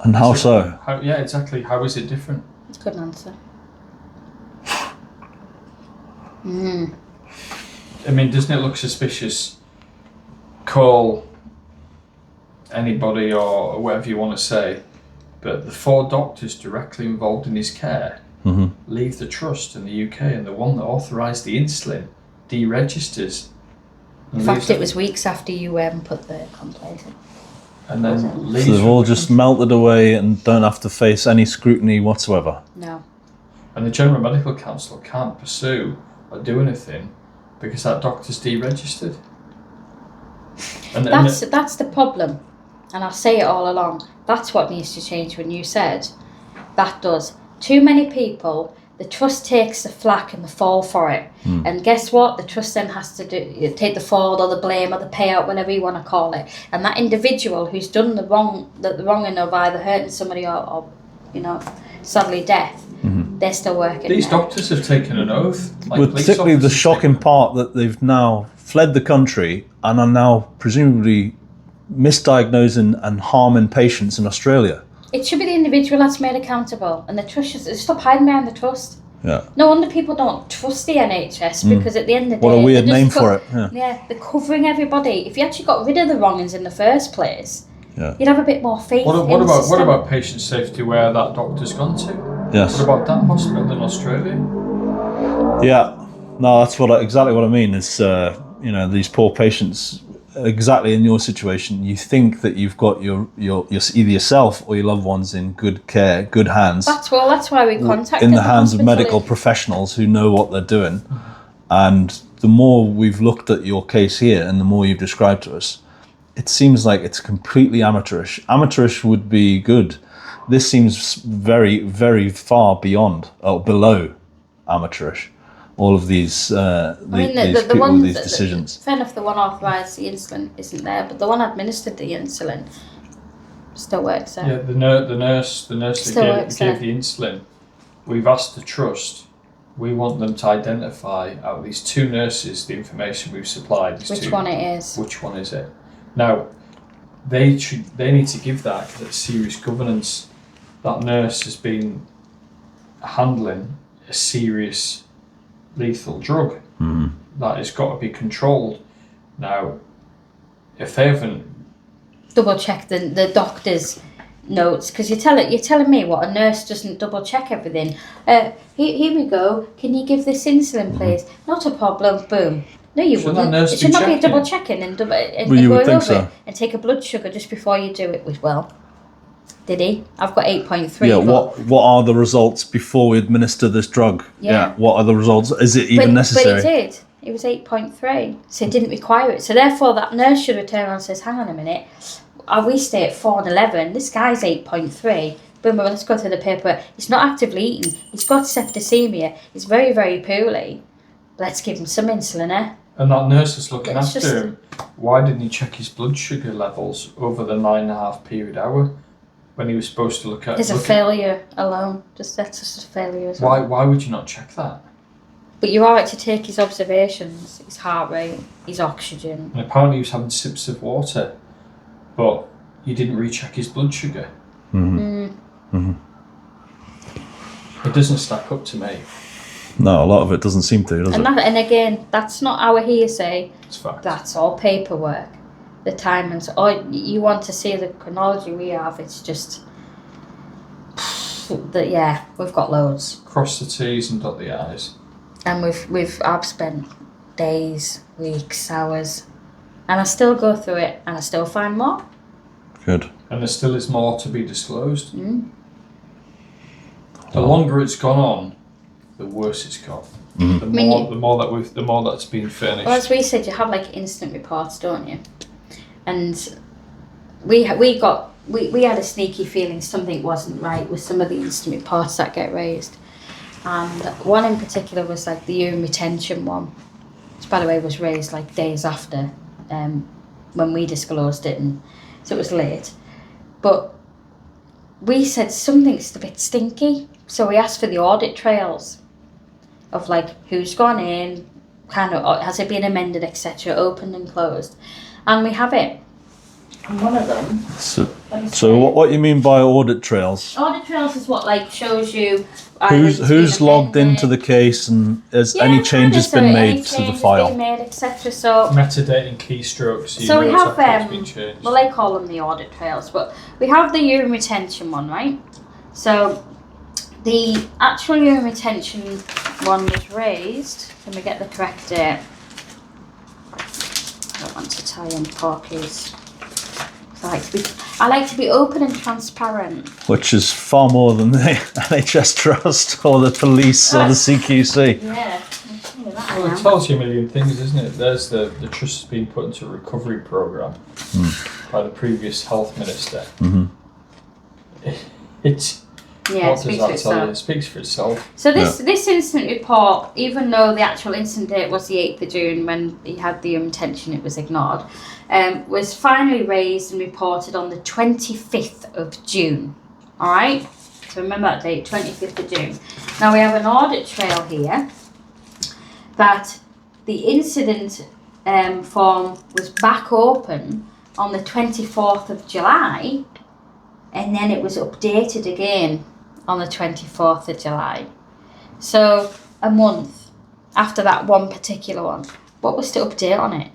And how so? Yeah, exactly. How is it different? That's a good answer. I mean, doesn't it look suspicious? Call anybody or whatever you want to say, but the 4 doctors directly involved in his care leave the trust in the UK, and the one that authorised the insulin deregisters. In fact, it was weeks after you put the complaint in. and then leaves. So they've all just melted away and don't have to face any scrutiny whatsoever. No. And the General Medical Council can't pursue or do anything because that doctor's deregistered. And That's the problem. And I'll say it all along. That's what needs to change when you said that does. Too many people, the trust takes the flak and the fall for it. And guess what? The trust then has to take the fall or the blame or the payout, whatever you want to call it. And that individual who's done the wronging of either hurting somebody or sadly death, they're still working. These doctors have taken an oath. But particularly the shocking part that they've now fled the country and are now presumably misdiagnosing and harming patients in Australia. It should be the individual that's made accountable, and the trust should stop hiding behind the trust. Yeah. No wonder people don't trust the NHS because at the end of the day, what a weird name for it. Yeah, they're covering everybody. If you actually got rid of the wrongings in the first place, you'd have a bit more faith. What about patient safety where that doctor's gone to? Yes. What about that hospital in Australia? Yeah. No, that's exactly what I mean. Is these poor patients. Exactly in your situation, you think that you've got your either yourself or your loved ones in good care, good hands. That's why we contacted in the hands of medical professionals who know what they're doing. And the more we've looked at your case here, and the more you've described to us, it seems like it's completely amateurish. Amateurish would be good. This seems very, very far beyond or below amateurish. All of these people with these decisions. Fair enough, the one authorised the insulin isn't there, but the one administered the insulin still works there. Yeah, the nurse that gave the insulin, we've asked the trust, we want them to identify out of these two nurses the information we've supplied. Which one it is. Which one is it? Now, they need to give that because it's serious governance. That nurse has been handling a serious lethal drug that has got to be controlled. Now, if they haven't double check the doctor's notes, because you're telling me what a nurse doesn't double check everything. Here we go. Can you give this insulin, please? Not a problem. Boom. No, you wouldn't. It should not be a double checking and going over it and take a blood sugar just before you do it. Well, did he? I've got 8.3. Yeah, what are the results before we administer this drug? Yeah. What are the results? Is it even necessary? But it did. It was 8.3. So it didn't require it. So therefore that nurse should return and says, hang on a minute, we stay at 4 and 11. This guy's 8.3. Boom, let's go through the paper. He's not actively eating. He's got septicemia. He's very, very poorly. Let's give him some insulin, eh? And that nurse is looking after him. Why didn't he check his blood sugar levels over the 9.5 period hour? When he was supposed to look at... It's a failure alone. That's just a failure as well. Why would you not check that? But you're right to take his observations, his heart rate, his oxygen. And apparently he was having sips of water, but you didn't recheck his blood sugar. It doesn't stack up to me. No, a lot of it doesn't seem to, does it? And again, that's not our hearsay. It's fact. That's all paperwork. The timings, or you want to see the chronology we have, it's just that we've got loads. Cross the T's and dot the I's. And I've spent days, weeks, hours, and I still go through it and I still find more. Good. And there still is more to be disclosed. The longer it's gone on, the worse it's got. The more that's been furnished. Well, as we said, you have like instant reports, don't you? And we had a sneaky feeling something wasn't right with some of the instant reports that get raised. And one in particular was like the urine retention one, which by the way was raised like days after when we disclosed it, and so it was late. But we said something's a bit stinky, so we asked for the audit trails of like who's gone in, kind of has it been amended, etc., opened and closed. And we have it. And one of them... So what you mean by audit trails? Audit trails is what like shows you... Who's logged into the case and has any changes been made to the file? Etc. So metadata and keystrokes. So we have... well, they call them the audit trails, but we have the urine retention one, right? So the actual urine retention one was raised... Let me get the correct date. I don't want to tell you in porkies. I like to be open and transparent. Which is far more than the NHS Trust or the police or the CQC. Yeah. Well, it tells you a million things, isn't it? There's the trust has been put into a recovery programme by the previous health minister. Mm-hmm. What does that tell you? It speaks for itself. So this incident report, even though the actual incident date was the 8th of June when he had the intention, it was ignored, was finally raised and reported on the 25th of June. All right? So remember that date, 25th of June. Now we have an audit trail here that the incident form was back open on the 24th of July, and then it was updated again on the 24th of July. So a month after that one particular one. What was to update on it?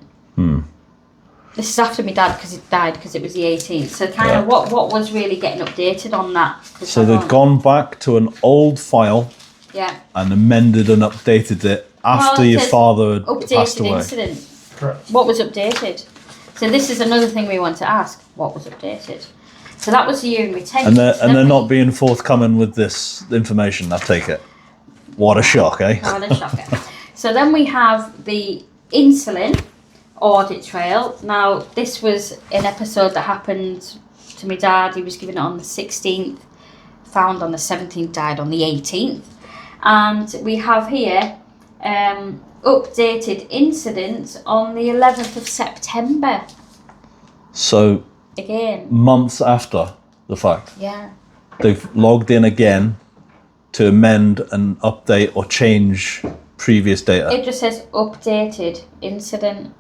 This is after my dad, because he died, because it was the 18th. So kind of what was really getting updated on that? So they'd gone back to an old file and amended and updated it after your father had passed away. Incident. Correct. What was updated? So this is another thing we want to ask. What was updated? So that was the urinary retention. And they're not being forthcoming with this information, I take it. What a shock, eh? What a shocker. So then we have the insulin audit trail. Now, this was an episode that happened to my dad. He was given it on the 16th, found on the 17th, died on the 18th. And we have here updated incidents on the 11th of September. So, again, months after the fact. Yeah. They've logged in again to amend and update or change previous data. It just says updated incident.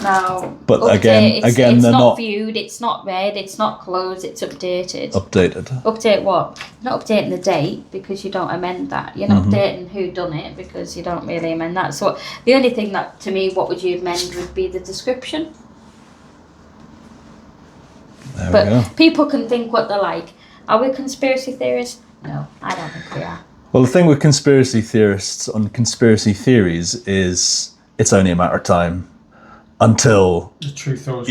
Now, but update, it's they're not not viewed, it's not read, it's not closed, it's updated. Updated. Update what? Not updating the date, because you don't amend that. You're not updating who done it, because you don't really amend that. So the only thing that, to me, what would you amend would be the description. There we go. People can think what they like. Are we conspiracy theorists? No, I don't think we are. Well, the thing with conspiracy theorists on conspiracy theories is it's only a matter of time until the truth always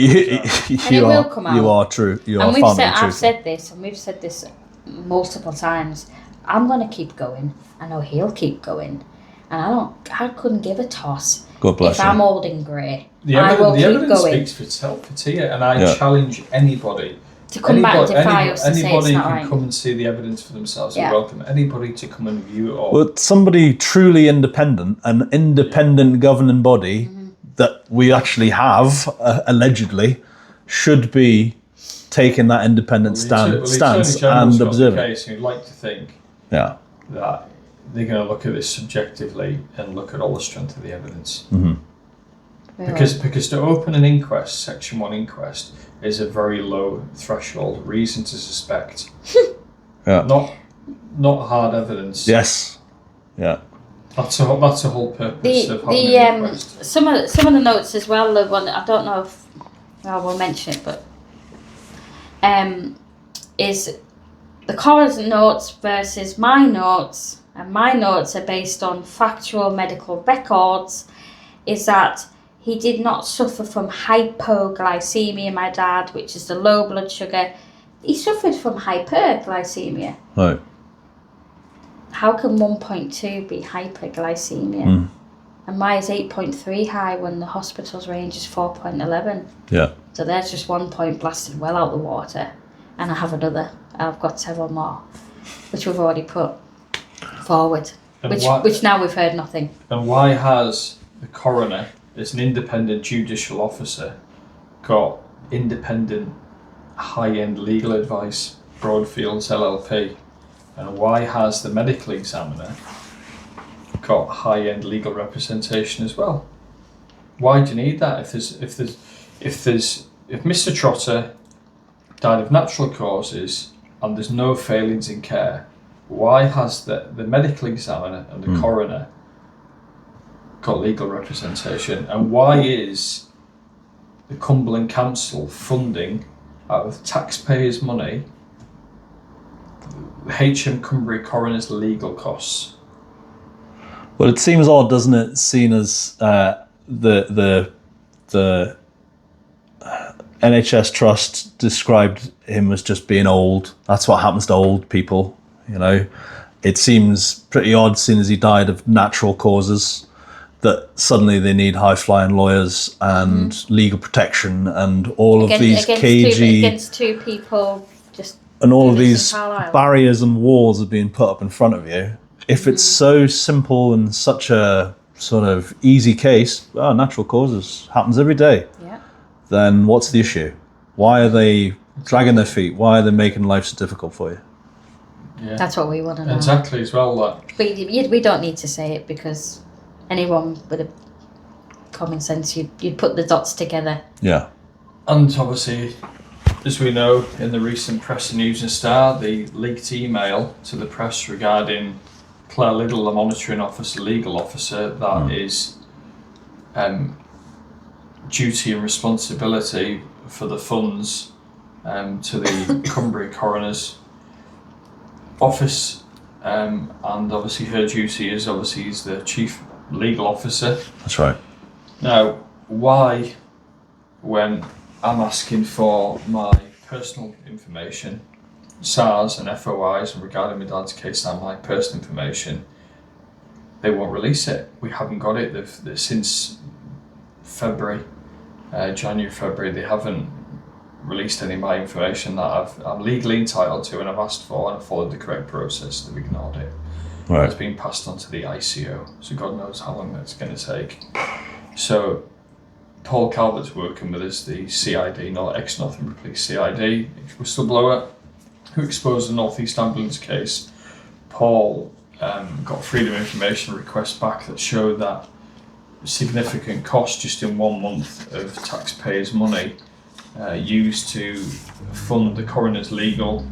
come out. You are true. You and are found I've said this, and we've said this multiple times. I'm going to keep going. I know he'll keep going, and I couldn't give a toss. God bless if you. I'm old and grey, the evidence speaks for itself. It's here, and I challenge anybody to come back and defy us and say it's anybody not can right. come and see the evidence for themselves. You're welcome. Anybody to come and view it all. Well, somebody truly independent, an independent governing body that we actually have, allegedly, should be taking that independent stance and observing. Case, you'd like to think that they're going to look at this subjectively and look at all the strength of the evidence. Because to open an inquest, Section 1 inquest, is a very low threshold, reason to suspect. Not hard evidence. Yes. Yeah. That's a whole purpose of having an inquest. Some of the notes as well, the one I don't know if I will mention it, but is the coroner's notes versus my notes, and my notes are based on factual medical records, is that he did not suffer from hypoglycemia, my dad, which is the low blood sugar. He suffered from hyperglycemia. Right. How can 1.2 be hyperglycemia? And mine is 8.3 high when the hospital's range is 4.11. Yeah. So there's just 1 point blasted well out the water. And I have another. I've got several more, which we've already put forward. Which now we've heard nothing. And why has the coroner, as an independent judicial officer, got independent high-end legal advice, Broadfields LLP? And why has the medical examiner got high-end legal representation as well? Why do you need that? If Mr. Trotter died of natural causes and there's no failings in care, why has the medical examiner and the coroner got legal representation? And why is the Cumberland Council funding out of taxpayers' money HM Cumbria coroner's legal costs? Well, it seems odd, doesn't it, seen as the NHS Trust described him as just being old. That's what happens to old people, you know. It seems pretty odd, seeing as he died of natural causes, that suddenly they need high-flying lawyers and legal protection and all of these cagey... against two people, just... And all of these barriers and walls are being put up in front of you. If it's so simple and such a sort of easy case, natural causes, happens every day, then what's the issue? Why are they dragging their feet? Why are they making life so difficult for you? Yeah. That's what we want to know. Exactly, as well. We don't need to say it, because anyone with a common sense, you'd put the dots together. Yeah. And obviously, as we know, in the recent Press and News and Star, the leaked email to the press regarding Claire Liddell, the monitoring officer, legal officer, that is duty and responsibility for the funds to the Cumbria Coroner's office, and obviously her duty is he's the chief legal officer. That's right. Now, why, when I'm asking for my personal information, SARS and FOIs, and regarding my dad's case and my personal information, they won't release it? We haven't got it. They've since February, January, February, they haven't released any of my information that I'm legally entitled to and I've asked for, and I've followed the correct process. They've ignored it. Right. It's been passed on to the ICO, so God knows how long that's going to take. So Paul Calvert's working with us, the CID, ex-Northumberland Police CID, whistleblower, who exposed the North East Ambulance case. Paul got freedom of information requests back that showed that significant cost just in 1 month of taxpayers' money used to fund the coroner's legal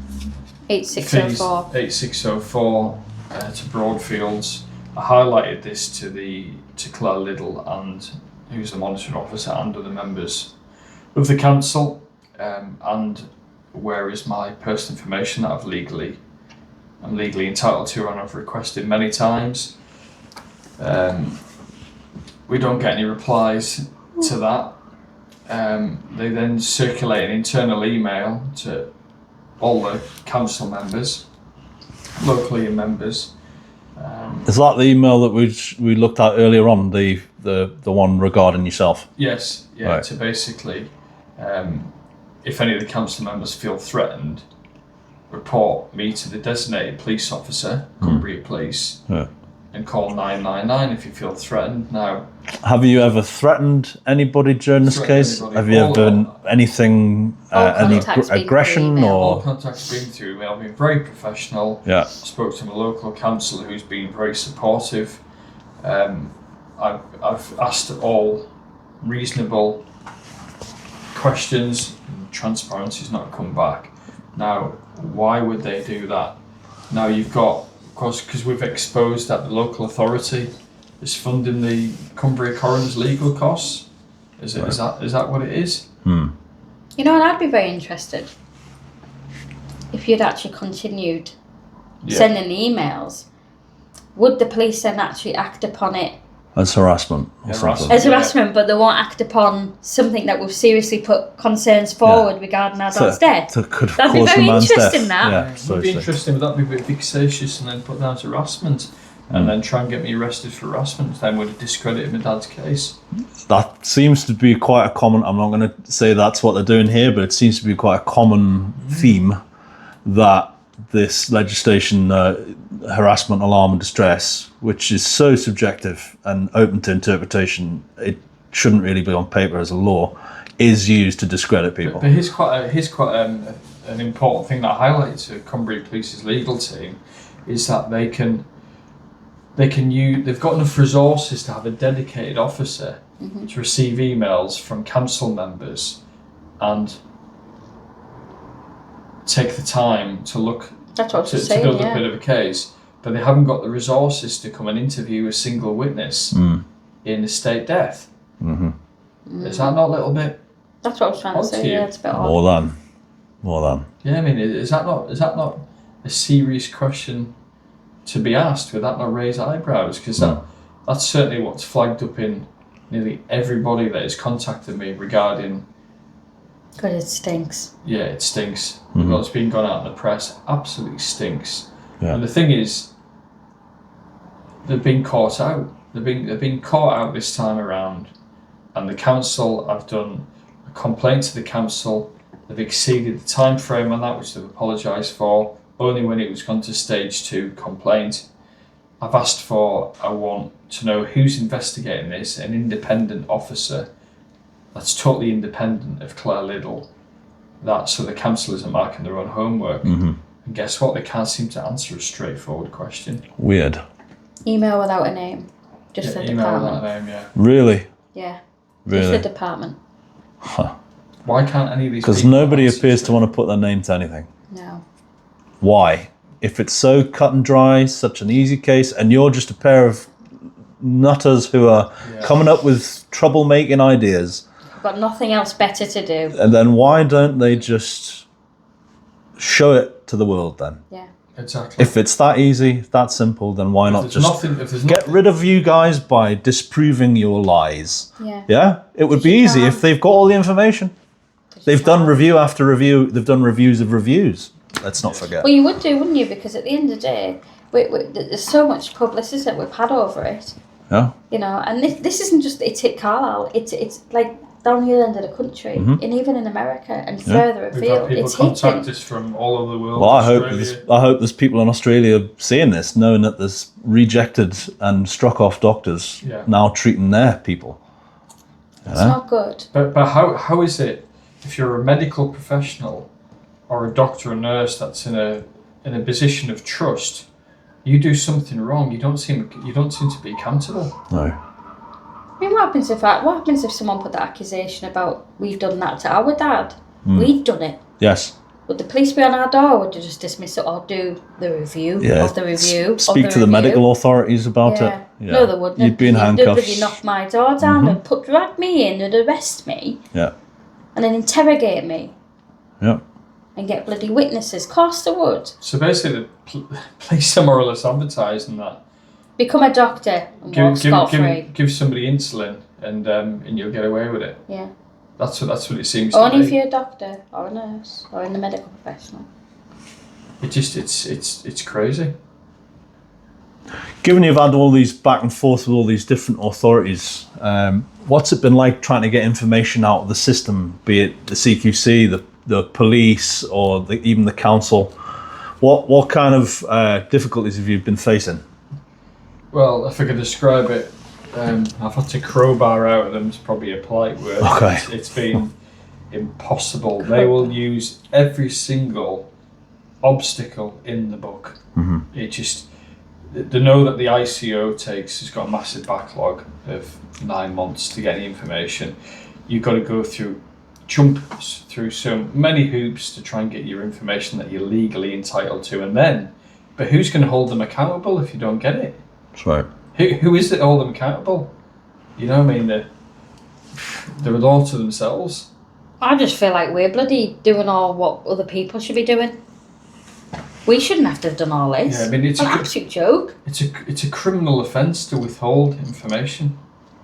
8604 fees, 8604 to Broadfields. I highlighted this to Claire Liddell, and who's the monitoring officer, and other members of the council, and where is my personal information that I'm legally entitled to and I've requested many times. We don't get any replies to that. They then circulate an internal email to all the council members, locally and members. Is that the email that we looked at earlier on, the one regarding yourself? Yes, yeah. Right. To basically, if any of the council members feel threatened, report me to the designated police officer, Cumbria Police, and call 999 if you feel threatened. Now, have you ever threatened anybody during this case? Anybody. Have you ever done anything, any aggression or? All contacts been through email. I've been very professional. Yeah. Spoke to my local councillor who's been very supportive. I've asked all reasonable questions. Transparency's not come back. Now, why would they do that? Now you've got, of course, because we've exposed that the local authority is funding the Cumbria Coroner's legal costs. Is that what it is? You know, and I'd be very interested if you'd actually continued sending the emails. Would the police then actually act upon it as harassment? As harassment, but they won't act upon something that will seriously put concerns forward regarding our dad's death. That'd be very interesting. It would be interesting, but that'd be a bit vexatious, and then put down as harassment, and then try and get me arrested for harassment. Then would have discredited my dad's case. That seems to be quite a common. I'm not going to say that's what they're doing here, but it seems to be quite a common theme that this legislation, harassment, alarm and distress, which is so subjective and open to interpretation, it shouldn't really be on paper as a law, is used to discredit people. But here's quite an important thing that I highlighted to Cumbria Police's legal team, is that they've got enough resources to have a dedicated officer to receive emails from council members and take the time to look to build a bit of a case, but they haven't got the resources to come and interview a single witness in a state death. Is that not a little bit? That's what I was trying to say. Yeah, it's a bit odd. More than. Yeah, I mean, is that not a serious question to be asked? Would that not raise eyebrows? Because that's certainly what's flagged up in nearly everybody that has contacted me regarding Because it stinks. Yeah, it stinks. What's been gone out in the press absolutely stinks. Yeah. And the thing is, they've been caught out. They've been caught out this time around, and the council have done a complaint to the council. They've exceeded the time frame on that, which they've apologised for. Only when it was gone to stage 2 complaint. I want to know who's investigating this, an independent officer that's totally independent of Claire Liddell. So the council isn't marking their own homework. And guess what? They can't seem to answer a straightforward question. Weird. Email without a name. Just the email department. without a name, yeah. Really? Yeah. Really? Just the department. Why can't any of these Because people nobody answer appears to want to put their name to anything. No. Why? If it's so cut and dry, such an easy case, and you're just a pair of nutters who are coming up with troublemaking ideas. I've got nothing else better to do. And then why don't they just show it to the world then? Yeah. Exactly. If it's that easy, that simple, then why not just get rid of you guys by disproving your lies? Yeah. Yeah? It would be easy if they've got all the information. They've done review after review. They've done reviews of reviews. Let's not forget. Well, you would do, wouldn't you? Because at the end of the day, there's so much publicity that we've had over it. Yeah. You know, and this isn't just, it's hit Carlisle. It's like down the other end of the country, and even in America and further We've had afield. people It's contact hitting. us from all over the world. Well, I Australia. hope there's people in Australia seeing this, knowing that there's rejected and struck off doctors now treating their people. It's not good. But how is it if you're a medical professional or a doctor or nurse that's in a position of trust, you do something wrong, you don't seem to be accountable. No. I mean, what happens if someone put that accusation about we've done that to our dad? We'd done it. Yes. Would the police be on our door, or would they just dismiss it, or do the review of the review? Speak to the medical authorities about it. Yeah. No, they wouldn't. You'd be in handcuffs. They'd knock my door down and drag me in and arrest me. Yeah. And then interrogate me. Yeah. And get bloody witnesses. Of course they would. So basically, the police are more or less advertising that. Become a doctor and walk scot-free. Give somebody insulin and you'll get away with it. Yeah. That's what it seems to Only be. if you're a doctor or a nurse or in the medical professional. It's crazy. Given you've had all these back and forth with all these different authorities, what's it been like trying to get information out of the system, be it the CQC, the police, or even the council? What kind of difficulties have you been facing? Well, if I could describe it, I've had to crowbar out of them. It's probably a polite word. Okay. It's been impossible. They will use every single obstacle in the book. It just, they know that the ICO has got a massive backlog of 9 months to get the information. You've got to go jump through so many hoops to try and get your information that you're legally entitled to, but who's going to hold them accountable if you don't get it? That's right. Who is it to hold them accountable? You know what I mean? They're a law to themselves. I just feel like we're bloody doing all what other people should be doing. We shouldn't have to have done all this. Yeah, I mean, it's an absolute joke. It's a criminal offence to withhold information,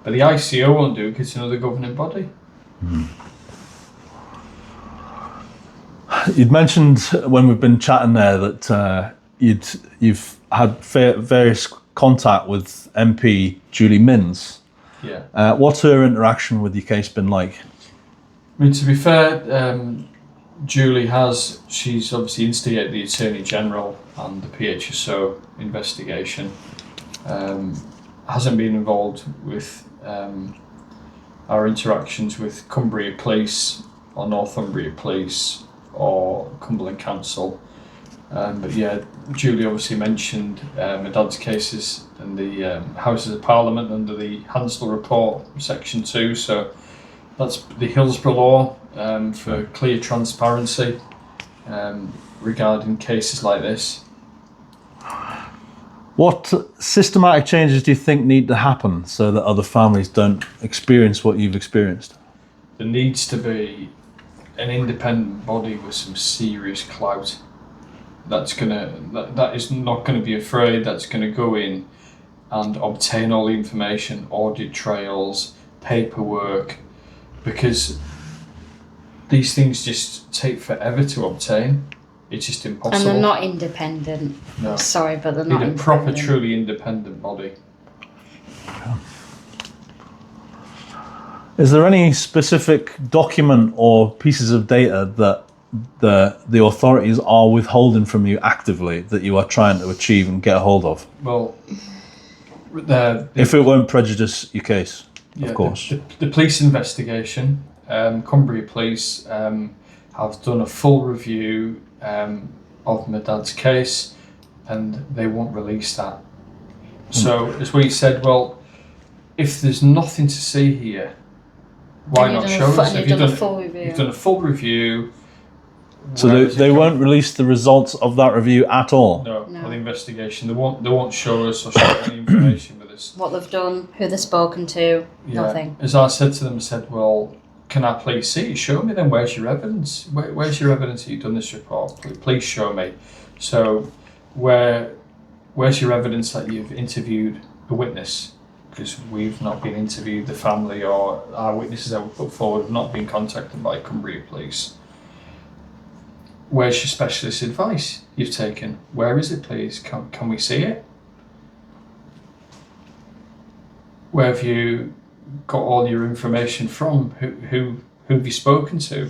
but the ICO won't do it because it's another governing body. You'd mentioned when we've been chatting there that you've had various contact with MP Julie Minns. Yeah. What's her interaction with your case been like? I mean, to be fair, Julie she's obviously instigated the Attorney General and the PHSO investigation. Hasn't been involved with our interactions with Cumbria Police or Northumbria Police or Cumberland Council. But yeah, Julie obviously mentioned my dad's cases in the Houses of Parliament under the Hansel Report, Section 2. So that's the Hillsborough law for clear transparency regarding cases like this. What systematic changes do you think need to happen so that other families don't experience what you've experienced? There needs to be an independent body with some serious clout that is not going to be afraid, that's going to go in and obtain all the information, audit trails, paperwork, because these things just take forever to obtain. It's just impossible. And they're not independent. No. I'm sorry, but they're not Need a independent. proper, truly independent body. Is there any specific document or pieces of data that the authorities are withholding from you actively that you are trying to achieve and get a hold of? Well, If it won't prejudice your case, yeah, of course. The police investigation, Cumbria Police have done a full review of my dad's case, and they won't release that. So, as we said, well, if there's nothing to see here, why not show us? You've done a full review. You've done a full review. So they won't release the results of that review at all? No, of the investigation. They won't show us or share any information with us. What they've done, who they've spoken to, Yeah. nothing. As I said to them, I said, well, can I please see it? Show me then, where's your evidence? Where's your evidence that you've done this report? Please show me. So where's your evidence that you've interviewed a witness? Because we've not been interviewed, the family or our witnesses that we put forward have not been contacted by Cumbria Police. Where's your specialist advice you've taken? Where is it, please? Can we see it? Where have you got all your information from? Who have you spoken to?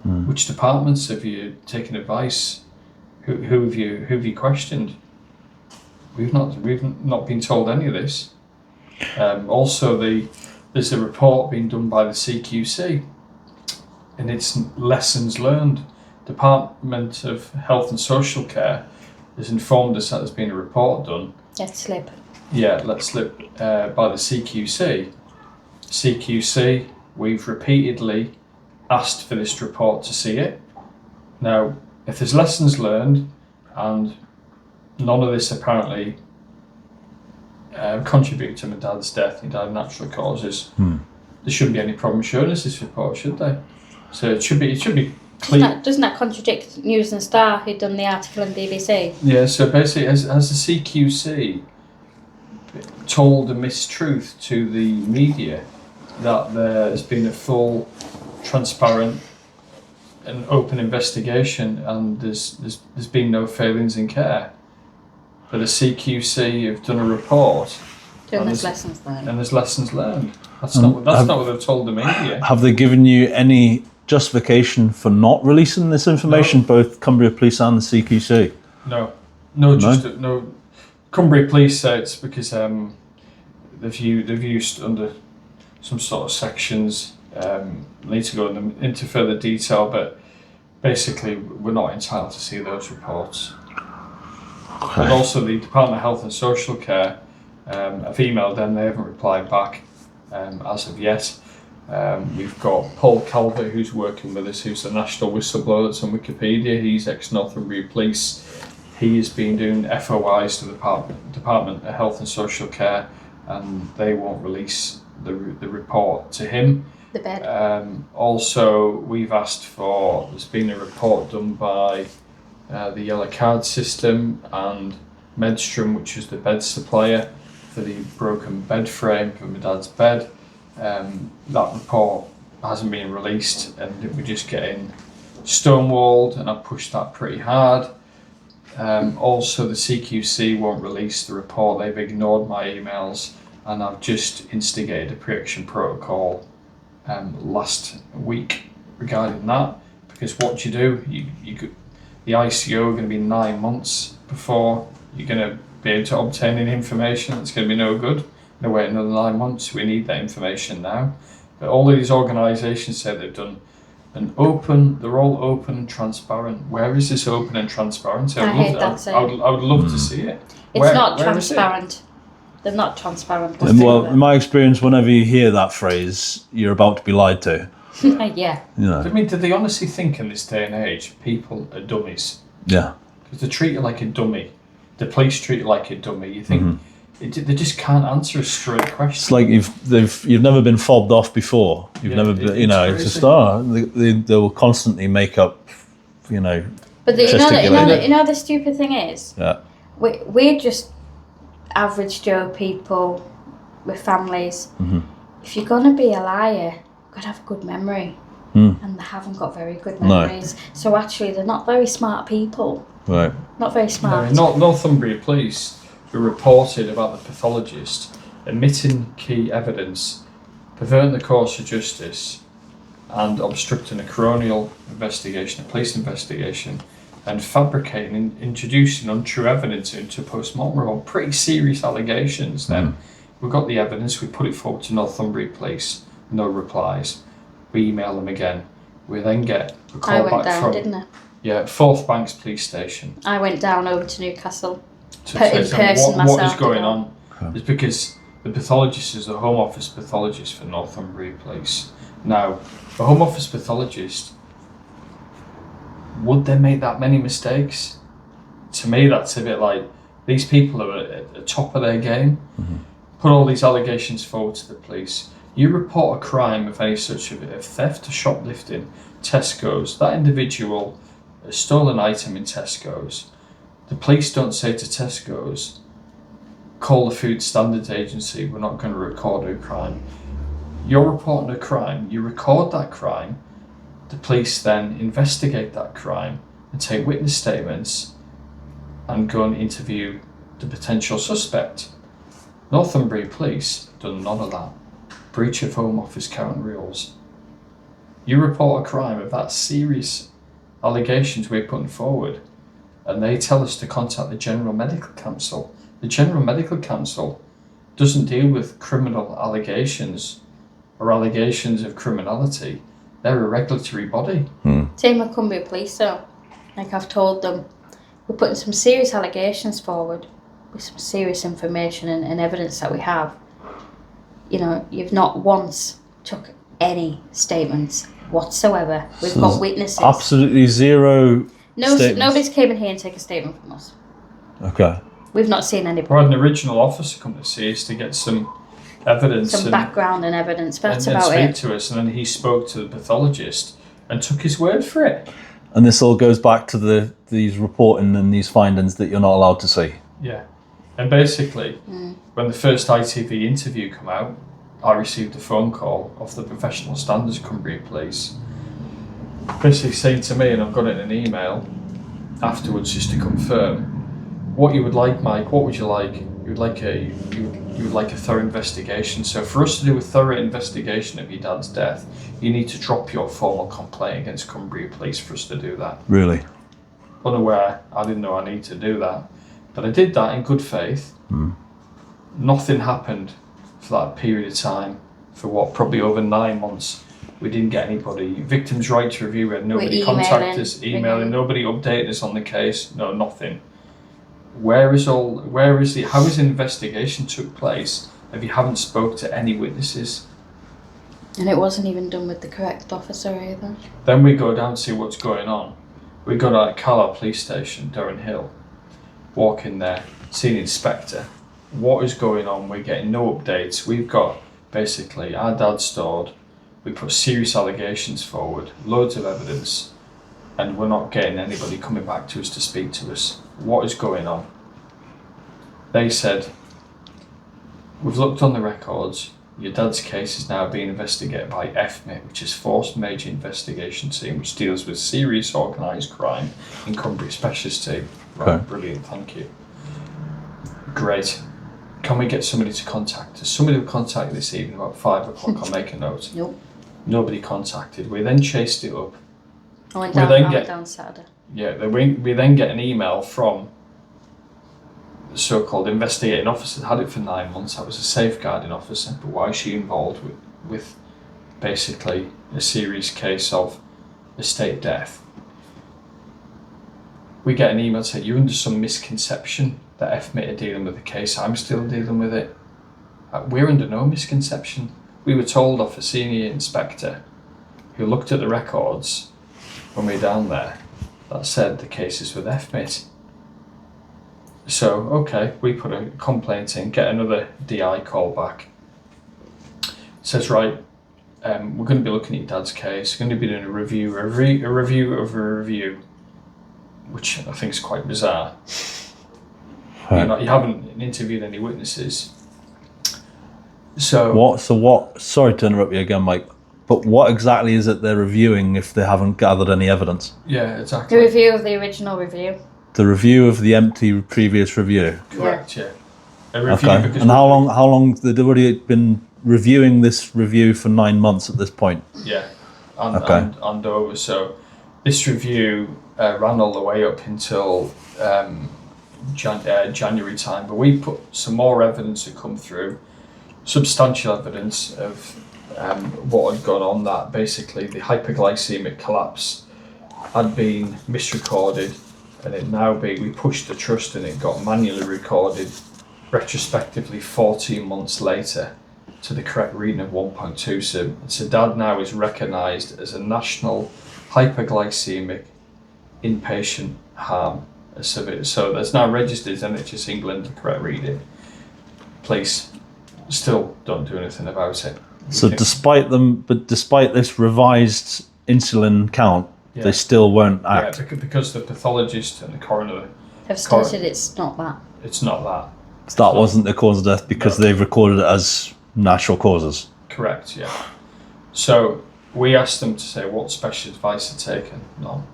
Which departments have you taken advice? Who have you questioned? We've not been told any of this. Also, there's a report being done by the CQC, and it's lessons learned. Department of Health and Social Care has informed us that there's been a report done. Let slip. Yeah, let slip by the CQC. CQC, we've repeatedly asked for this report to see it. Now, if there's lessons learned and none of this apparently contributed to my dad's death, he died of natural causes, there shouldn't be any problem showing us this report, should they? So it should be clear. Doesn't that contradict News and Star, who'd done the article in BBC? Yeah, so basically, has the CQC told a mistruth to the media that there has been a full, transparent and open investigation and there's been no failings in care? But the CQC have done a report Doing there's lessons learned. and there's lessons learned. That's not what they've told the media. Have they given you any justification for not releasing this information, both Cumbria Police and the CQC? No. Cumbria Police say it's because they've used under some sort of sections. Need to go into further detail, but basically we're not entitled to see those reports. Okay. But also the Department of Health and Social Care, I've emailed them, they haven't replied back as of yet. We've got Paul Calvert, who's working with us, who's the national whistleblower that's on Wikipedia. He's ex-Northumbria Police. He has been doing FOIs to the Department of Health and Social Care, and they won't release the report to him. The bed. Also, we've asked for, there's been a report done by the Yellow Card System and Medstrom, which is the bed supplier, for the broken bed frame for my dad's bed. That report hasn't been released and we're just getting stonewalled, and I've pushed that pretty hard. Also, the CQC won't release the report. They've ignored my emails, and I've just instigated a pre-action protocol last week regarding that, because what you could, the ICO are going to be 9 months before you're going to be able to obtain any information. That's going to be no good. No, wait another 9 months. We need that information now. But all of these organisations say they've done they're all open and transparent. Where is this open and transparent? I would love to see it. It's not transparent. They're not transparent. Well, in my experience, whenever you hear that phrase, you're about to be lied to. Yeah. You know. I mean, do they honestly think in this day and age people are dummies? Yeah. Because they treat you like a dummy. The police treat you like a dummy. You think they just can't answer a straight question. It's like you've never been fobbed off before. You've never been, it's just they will constantly make up, But you know the stupid thing is, we're just average Joe people with families. If you're gonna be a liar, you've got to have a good memory. and they haven't got very good memories. So actually, they're not very smart people. Right. Not very smart. Northumbria Police were reported about the pathologist omitting key evidence, perverting the course of justice, and obstructing a coronial investigation, a police investigation, and fabricating and introducing untrue evidence into a post-mortem report. Pretty serious allegations then. We got the evidence, we put it forward to Northumbria Police, no replies. We email them again. We then get a call I went back down, from didn't I? Forth Banks Police Station. I went down over to Newcastle To in say person what myself. is going on. It's because the pathologist is the Home Office pathologist for Northumbria Police. Now, the Home Office pathologist, would they make that many mistakes? To me, that's a bit like, these people are at the top of their game. Put all these allegations forward to the police. You report a crime of any such of theft or shoplifting, Tesco's, that individual has stolen an item in Tesco's. The police don't say to Tesco's, call the Food Standards Agency, we're not going to record a crime. You're reporting a crime, you record that crime, the police then investigate that crime and take witness statements and go and interview the potential suspect. Northumbria Police done none of that. Breach of Home Office current rules. You report a crime of that serious allegations we're putting forward, and they tell us to contact the General Medical Council. The General Medical Council doesn't deal with criminal allegations or allegations of criminality. They're a regulatory body. Same with Cumbria Police, though. Like I've told them, we're putting some serious allegations forward with some serious information and evidence that we have. You know, you've not once took any statements whatsoever. We've got witnesses. Absolutely zero statements. Nobody's came in here and taken a statement from us. Okay. We've not seen We anybody. had an original officer come to see us to get some evidence Some and, background and evidence, but that's and about speak it. to us, and then he spoke to the pathologist and took his word for it. And this all goes back to these reporting and these findings that you're not allowed to see. Yeah. And basically, when the first ITV interview came out, I received a phone call off the Professional Standards Cumbria Police, basically saying to me, and I've got it in an email afterwards just to confirm, what you would like, Mike, what would you like? You would like a thorough investigation. So for us to do a thorough investigation of your dad's death, you need to drop your formal complaint against Cumbria Police for us to do that. Really? Unaware, I didn't know I needed to do that. But I did that in good faith. Nothing happened for that period of time, for what, probably over 9 months. We didn't get anybody. Victims' Right to Review, we had nobody contact us, emailing, nobody updated us on the case, no, nothing. How is the investigation took place if you haven't spoke to any witnesses? And it wasn't even done with the correct officer either. Then we go down to see what's going on. We go down to Carlisle Police Station, Durham Hill, walk in there, see the inspector. What is going on? We're getting no updates. We've got basically our dad stored. We put serious allegations forward, loads of evidence, and we're not getting anybody coming back to us to speak to us. What is going on? They said, we've looked on the records. Your dad's case is now being investigated by FMIT, which is Forced Major Investigation Team, which deals with serious organised crime in Cumbria Specialist Team. Right, Okay. brilliant, thank you. Great. Can we get somebody to contact us? Somebody will contact this evening about 5 o'clock. I'll make a note. Nope. Nobody contacted. We then chased it up. I went We down, then I went get- down Saturday. Yeah, we then get an email from the so-called investigating officer that had it for 9 months. That was a safeguarding officer, but why is she involved with basically a serious case of estate death? We get an email saying, you're under some misconception that FMIT are dealing with the case. I'm still dealing with it. We're under no misconception. We were told off a senior inspector who looked at the records when we were down there that said the case is with FMIT. So, okay, we put a complaint in, get another DI call back. Says, right, we're going to be looking at your dad's case, we're going to be doing a review of a review, which I think is quite bizarre. Right. You haven't interviewed any witnesses. So What? Sorry to interrupt you again, Mike. But what exactly is it they're reviewing if they haven't gathered any evidence? Yeah, exactly. The review of the original review. The review of the empty previous review. Correct. Yeah. A review Okay. because And how long they'd already been reviewing this review for 9 months at this point? Yeah. And, Okay. and over. So this review ran all the way up until January time, but we put some more evidence to come through, substantial evidence of what had gone on, that basically the hyperglycemic collapse had been misrecorded, and it now we pushed the trust and it got manually recorded retrospectively 14 months later to the correct reading of 1.2. So Dad now is recognised as a national hyperglycemic inpatient harm. So that's now registered as NHS England, the correct reading. Police still don't do anything about it. So despite this revised insulin count, they still won't act. Yeah, because the pathologist and the coroner Have stated it's not that. It's not that. That wasn't the cause of death because they've recorded it as natural causes. Correct, yeah. So we asked them to say what special advice had taken. None.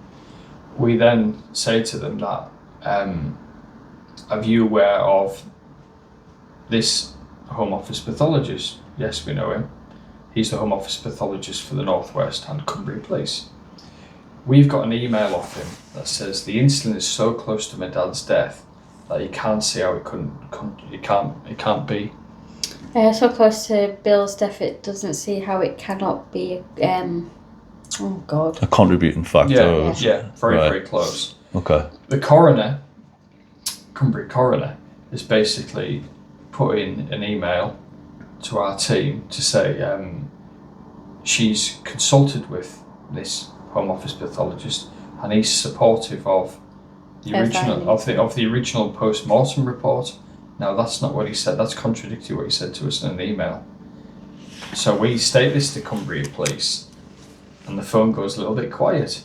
We then say to them that, are you aware of this Home Office pathologist? Yes, we know him. He's the Home Office pathologist for the North West and Cumbria Police. We've got an email off him that says the insulin is so close to my dad's death that you can't see how it can't be. So close to Bill's death, it doesn't see how it cannot be. Oh God. A contributing factor. Yeah, very close. Okay. The coroner, Cumbria coroner, is basically put in an email to our team to say she's consulted with this Home Office pathologist and he's supportive of the original post-mortem report. Now that's not what he said. That's contradictory what he said to us in an email. So we state this to Cumbria Police, and the phone goes a little bit quiet.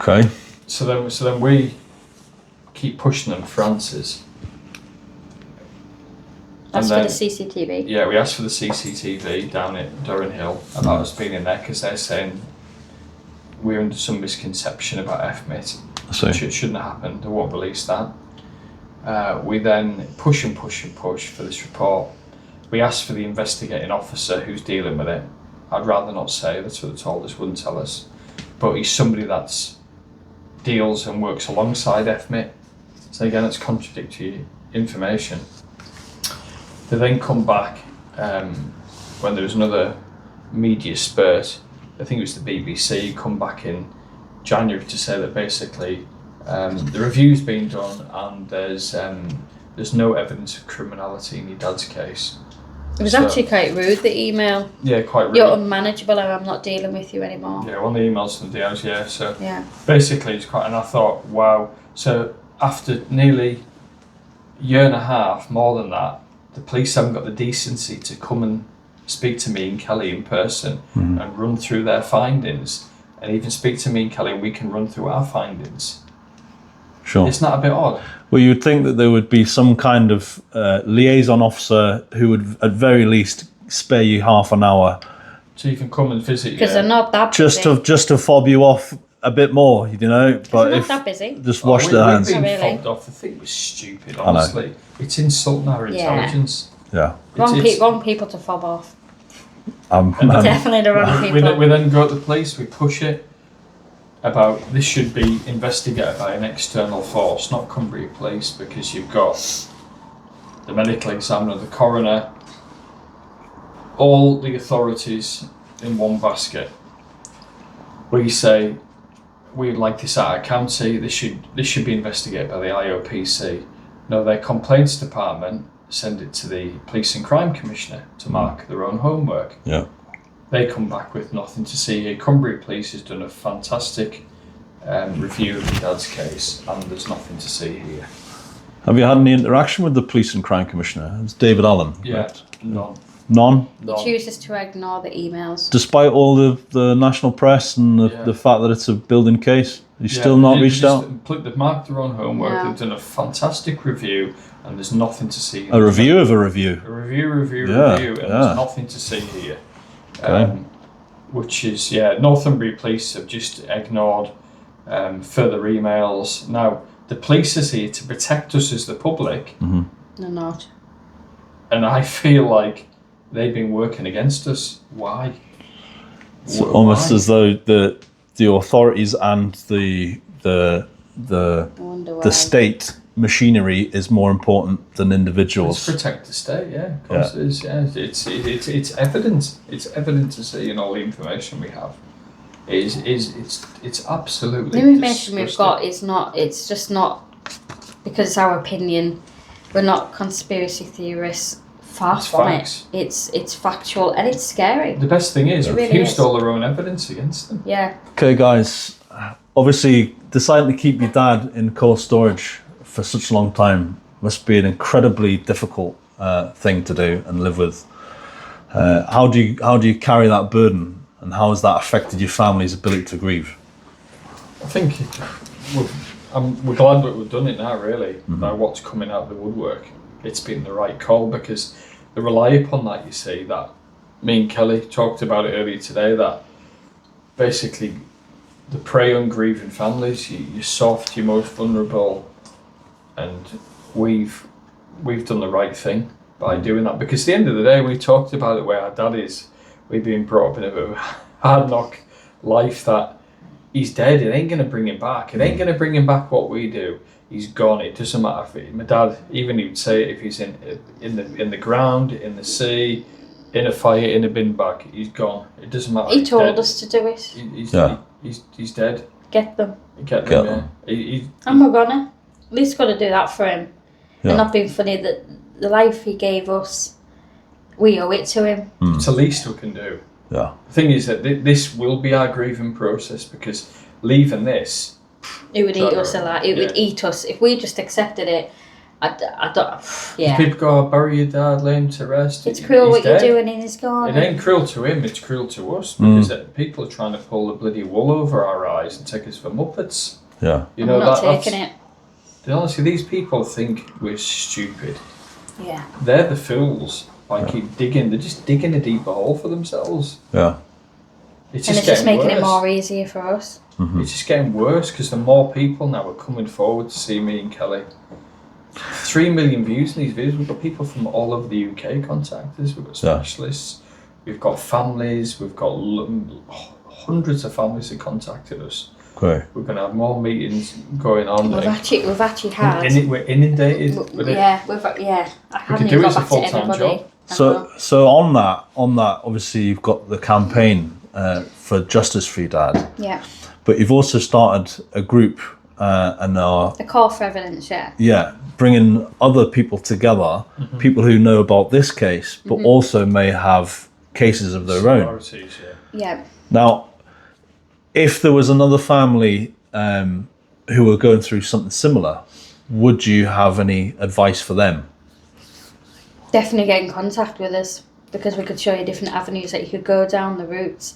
Okay. So then we keep pushing them for answers. That's for the CCTV. Yeah, we asked for the CCTV down at Durham Hill about us being in there because they're saying we're under some misconception about FMIT. It shouldn't have happened. They won't release that. We then push for this report. We asked for the investigating officer who's dealing with it. I'd rather not say, that's what they told us, wouldn't tell us. But he's somebody that deals and works alongside FMIT. So again, it's contradictory information. They then come back when there was another media spurt. I think it was the BBC, come back in January to say that basically the review's been done and there's no evidence of criminality in your dad's case. It was actually quite rude, the email. Yeah, quite rude. You're unmanageable and I'm not dealing with you anymore. Yeah, one of the emails from the DMs, yeah. So basically it's quite, and I thought, wow. So after nearly a year and a half, more than that, the police haven't got the decency to come and speak to me and Kelly in person and run through their findings, and even speak to me and Kelly and we can run through our findings. Sure. It's not a bit odd. Well, you'd think that there would be some kind of liaison officer who would at very least spare you half an hour. So you can come and visit. Because they're not that busy. Just to fob you off a bit more, you know. But they're not that busy. Just wash their hands. We've been fobbed off. The thing was stupid, honestly. It's insulting our intelligence. Yeah. Wrong people to fob off. Definitely the wrong people. We then go to the police, we push it about this should be investigated by an external force, not Cumbria Police, because you've got the medical examiner, the coroner, all the authorities in one basket. We say we'd like this out of county, this should be investigated by the IOPC. No, their complaints department send it to the Police and Crime Commissioner to mark their own homework. Yeah. They come back with nothing to see here. Cumbria Police has done a fantastic review of the dad's case, and there's nothing to see here. Have you had any interaction with the Police and Crime Commissioner? It's David Allen. Yeah, right? none. None? He chooses to ignore the emails. Despite all the national press and the fact that it's a building case? You still not They've reached out? They've marked their own homework. No. They've done a fantastic review, and there's nothing to see. A review of a review. A review, Yeah, and yeah. there's nothing to see here. Okay. Which is, Northumbria Police have just ignored further emails. Now, the police is here to protect us as the public, They're not. and I feel like they've been working against us. Why? It's almost as though the authorities and the I wonder why. the state machinery is more important than Let's individuals. protect the state, of course it is. Yeah, it's evident. It's evident to see in all the information we have. It's absolutely. The information we've disgusting. got is not. It's just not because it's our opinion. We're not conspiracy theorists. Far It's from facts. it. It's factual and it's scary. The best thing is It we've really used is. all their own evidence against them. Yeah. Okay, guys. Obviously, deciding to keep your dad in cold storage for such a long time must be an incredibly difficult thing to do and live with. How do you carry that burden, and how has that affected your family's ability to grieve? I think we're glad that we've done it now, really. By what's coming out of the woodwork, it's been the right call because they rely upon that. You see that me and Kelly talked about it earlier today. That basically they prey on grieving families. You're soft, you're most vulnerable, and we've done the right thing by doing that because at the end of the day, we talked about it where our dad is. We've been brought up in a bit of a hard knock life that. He's dead. It ain't gonna bring him back. It ain't gonna bring him back what we do. He's gone. It doesn't matter if my dad. Even he would say it if he's in the ground, in the sea, in a fire, in a bin bag. He's gone. It doesn't matter. He He's told dead. us to do it. He's dead. Get them. Get Get them. Yeah. And we're gonna. At least gotta do that for him. Yeah. And not being funny that the life he gave us, we owe it to him. It's the least we can do. Yeah. The thing is that this will be our grieving process because leaving this. It would eat Trotter, us alive. It would eat us if we just accepted it. I don't. Yeah. People go, oh, bury your dad, lay him to rest. It's cruel He's what dead. you're doing in his garden. It ain't cruel to him, it's cruel to us because people are trying to pull the bloody wool over our eyes and take us for muppets. Yeah. You know, I'm not that's, taking it. honestly, these people think we're stupid. Yeah. They're the fools. Keep digging. They're just digging a deeper hole for themselves. Yeah. It's And just it's just getting making it worse. more easier for us. It's just getting worse because the more people now are coming forward to see me and Kelly. 3 million views in these videos. We've got people from all over the UK contact us. We've got specialists. We've got families. We've got hundreds of families that contacted us. Great. We're going to have more meetings going on. We've actually had. We're inundated with it. Yeah, I haven't do even it as got a back to full-time everybody. job. So on that, obviously you've got the campaign for justice for your dad, Yeah. but you've also started a group and are The call for evidence, yeah. bringing other people together, people who know about this case, but also may have cases of their own. Similarities, Yeah. Now, if there was another family who were going through something similar, would you have any advice for them? Definitely get in contact with us because we could show you different avenues that you could go down, the routes.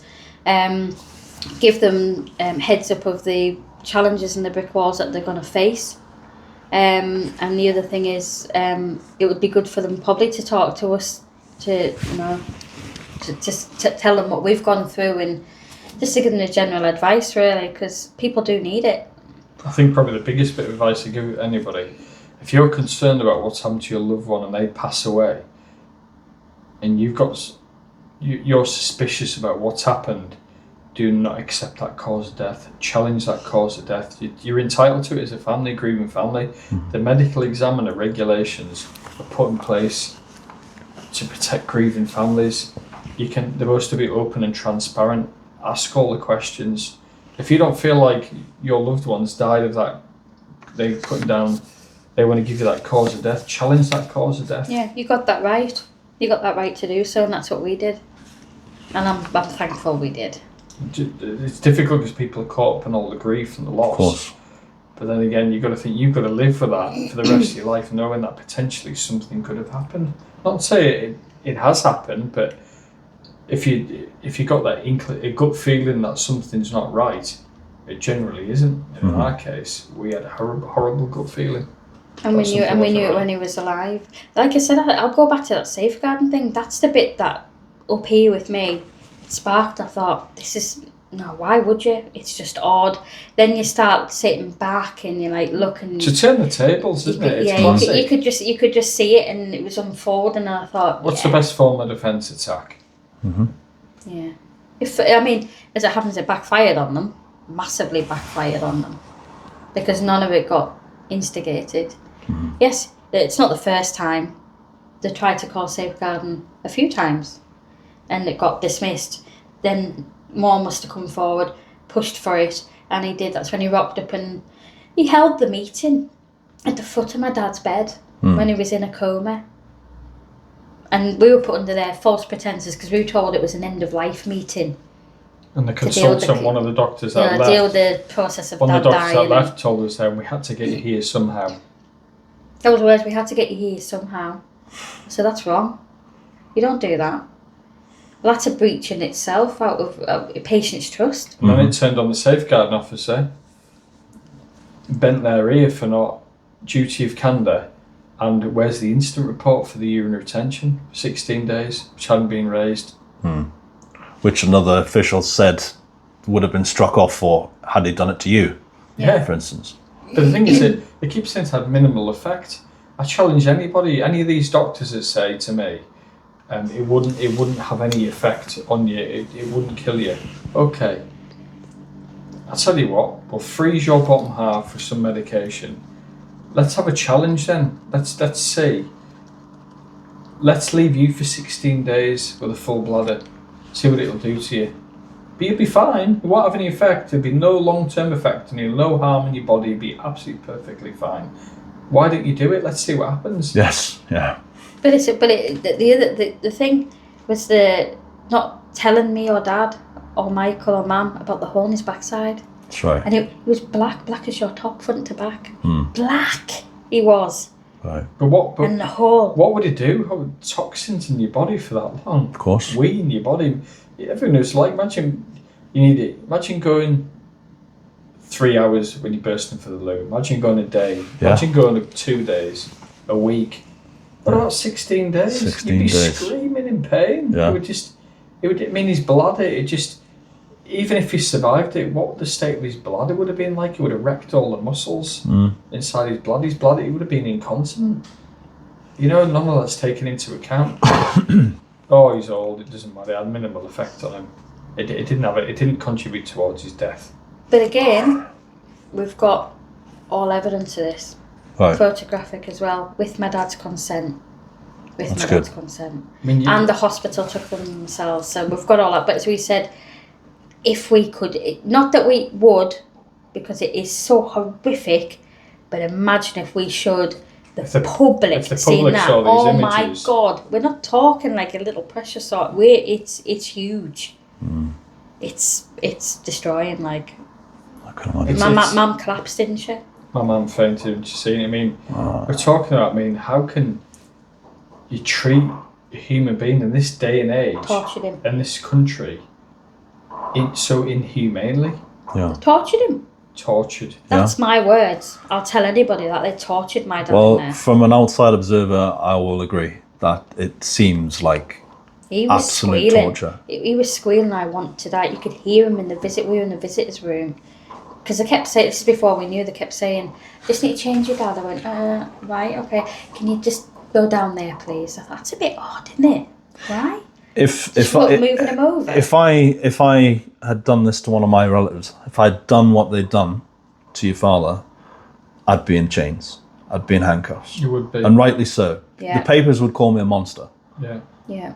Give them heads up of the challenges and the brick walls that they're going to face. And the other thing is, it would be good for them probably to talk to us, to just to tell them what we've gone through and just to give them the general advice, really, because people do need it. I think probably the biggest bit of advice I give anybody, if you're concerned about what's happened to your loved one and they pass away, and you're suspicious about what's happened, do not accept that cause of death. Challenge that cause of death. You're entitled to it as a family, grieving family. The medical examiner regulations are put in place to protect grieving families. They're supposed to be open and transparent. Ask all the questions. If you don't feel like your loved ones died of that, they put down, they want to give you that cause of death, challenge that cause of death. Yeah, you got that right. You got that right to do so, and that's what we did. And I'm thankful we did. It's difficult because people are caught up in all the grief and the loss. Of course. But then again, you've got to think you've got to live for that for the rest of your life, knowing that potentially something could have happened. Not to say it has happened, but if you got that a gut feeling that something's not right, It generally isn't. In our case, we had a horrible gut feeling. And we knew it when he was alive. Like I said, I'll go back to that safeguarding thing. That's the bit that up here with me sparked. I thought, why would you? It's just odd. Then you start sitting back and you're like looking to turn the tables, isn't it? It's classic. You could just see it, and it was unfolding. And I thought, what's the best form of defence attack? Mm-hmm. Yeah. As it happens, it backfired on them. Massively backfired on them, because none of it got instigated. Mm-hmm. Yes, it's not the first time. They tried to call safeguarding a few times, and it got dismissed. Then more must have come forward, pushed for it, and he did. That's when he rocked up and he held the meeting at the foot of my dad's bed when he was in a coma. And we were put under their false pretences because we were told it was an end of life meeting. And the consultant, one of the doctors that left, deal with the process of one of dad the doctors dying. that left told us that we had to get you here somehow. Those words, we had to get you here somehow. So that's wrong. You don't do that. Well, that's a breach in itself out of a patient's trust. And then it turned on the safeguarding officer, bent their ear for not duty of candour, and where's the incident report for the urinary retention for 16 days, which hadn't been raised. Which another official said would have been struck off for had he done it to you, for instance. But the thing is that it keeps saying it had minimal effect. I challenge anybody, any of these doctors that say to me, it wouldn't have any effect on you, it wouldn't kill you. Okay, I'll tell you what, we'll freeze your bottom half for some medication. Let's have a challenge then. Let's see. Let's leave you for 16 days with a full bladder. See what it'll do to you. But you'll be fine. It won't have any effect. There'll be no long-term effect on you, no harm in your body. You'll be absolutely perfectly fine. Why don't you do it? Let's see what happens. Yes, yeah. But the thing was the not telling me or dad or Michael or Mum about the hole in his backside. That's right. And it was black as your top, front to back. Black he was. Right. And the hole. What would it do? How toxins in your body for that long? Of course. Wee in your body. Everyone knows, like, imagine you need it. Imagine going 3 hours when you're bursting for the loo. Imagine going a day. Yeah. Imagine going 2 days, a week. What about 16 days? 16 You'd be days. screaming in pain. Yeah. His bladder, even if he survived it, what the state of his bladder would have been like? It would have wrecked all the muscles inside his bladder. His bladder, he would have been incontinent. None of that's taken into account. Oh, he's old, it doesn't matter. It had minimal effect on him. It didn't contribute towards his death. But again, we've got all evidence of this. Right. Photographic as well, with my dad's consent. Dad's consent. And the hospital took them themselves. So we've got all that. But as we said, if we could, not that we would, because it is so horrific, but imagine if we showed the public seeing that. Oh my God, we're not talking like a little pressure sort. It's huge. It's destroying. Like, I can imagine. My mum collapsed, didn't she? My mum fainted when she seen it. We're talking about. How can you treat a human being in this day and age, tortured him, in this country, so inhumanely? Yeah. Tortured him. Tortured. That's my words. I'll tell anybody that they tortured my dad. Well, in there. from an outside observer, I will agree that it seems like he was absolute squealing. torture. He was squealing, I want to die. You could hear him in the visit. We were in the visitors' room. Because they kept saying, this is before we knew, they kept saying, just need to change your dad. I went, right, okay. Can you just go down there, please? I thought, that's a bit odd, isn't it? Why? Moving him over. If I had done this to one of my relatives, if I'd done what they'd done to your father, I'd be in chains. I'd be in handcuffs. You would be. And rightly so. Yeah. The papers would call me a monster. Yeah. Yeah.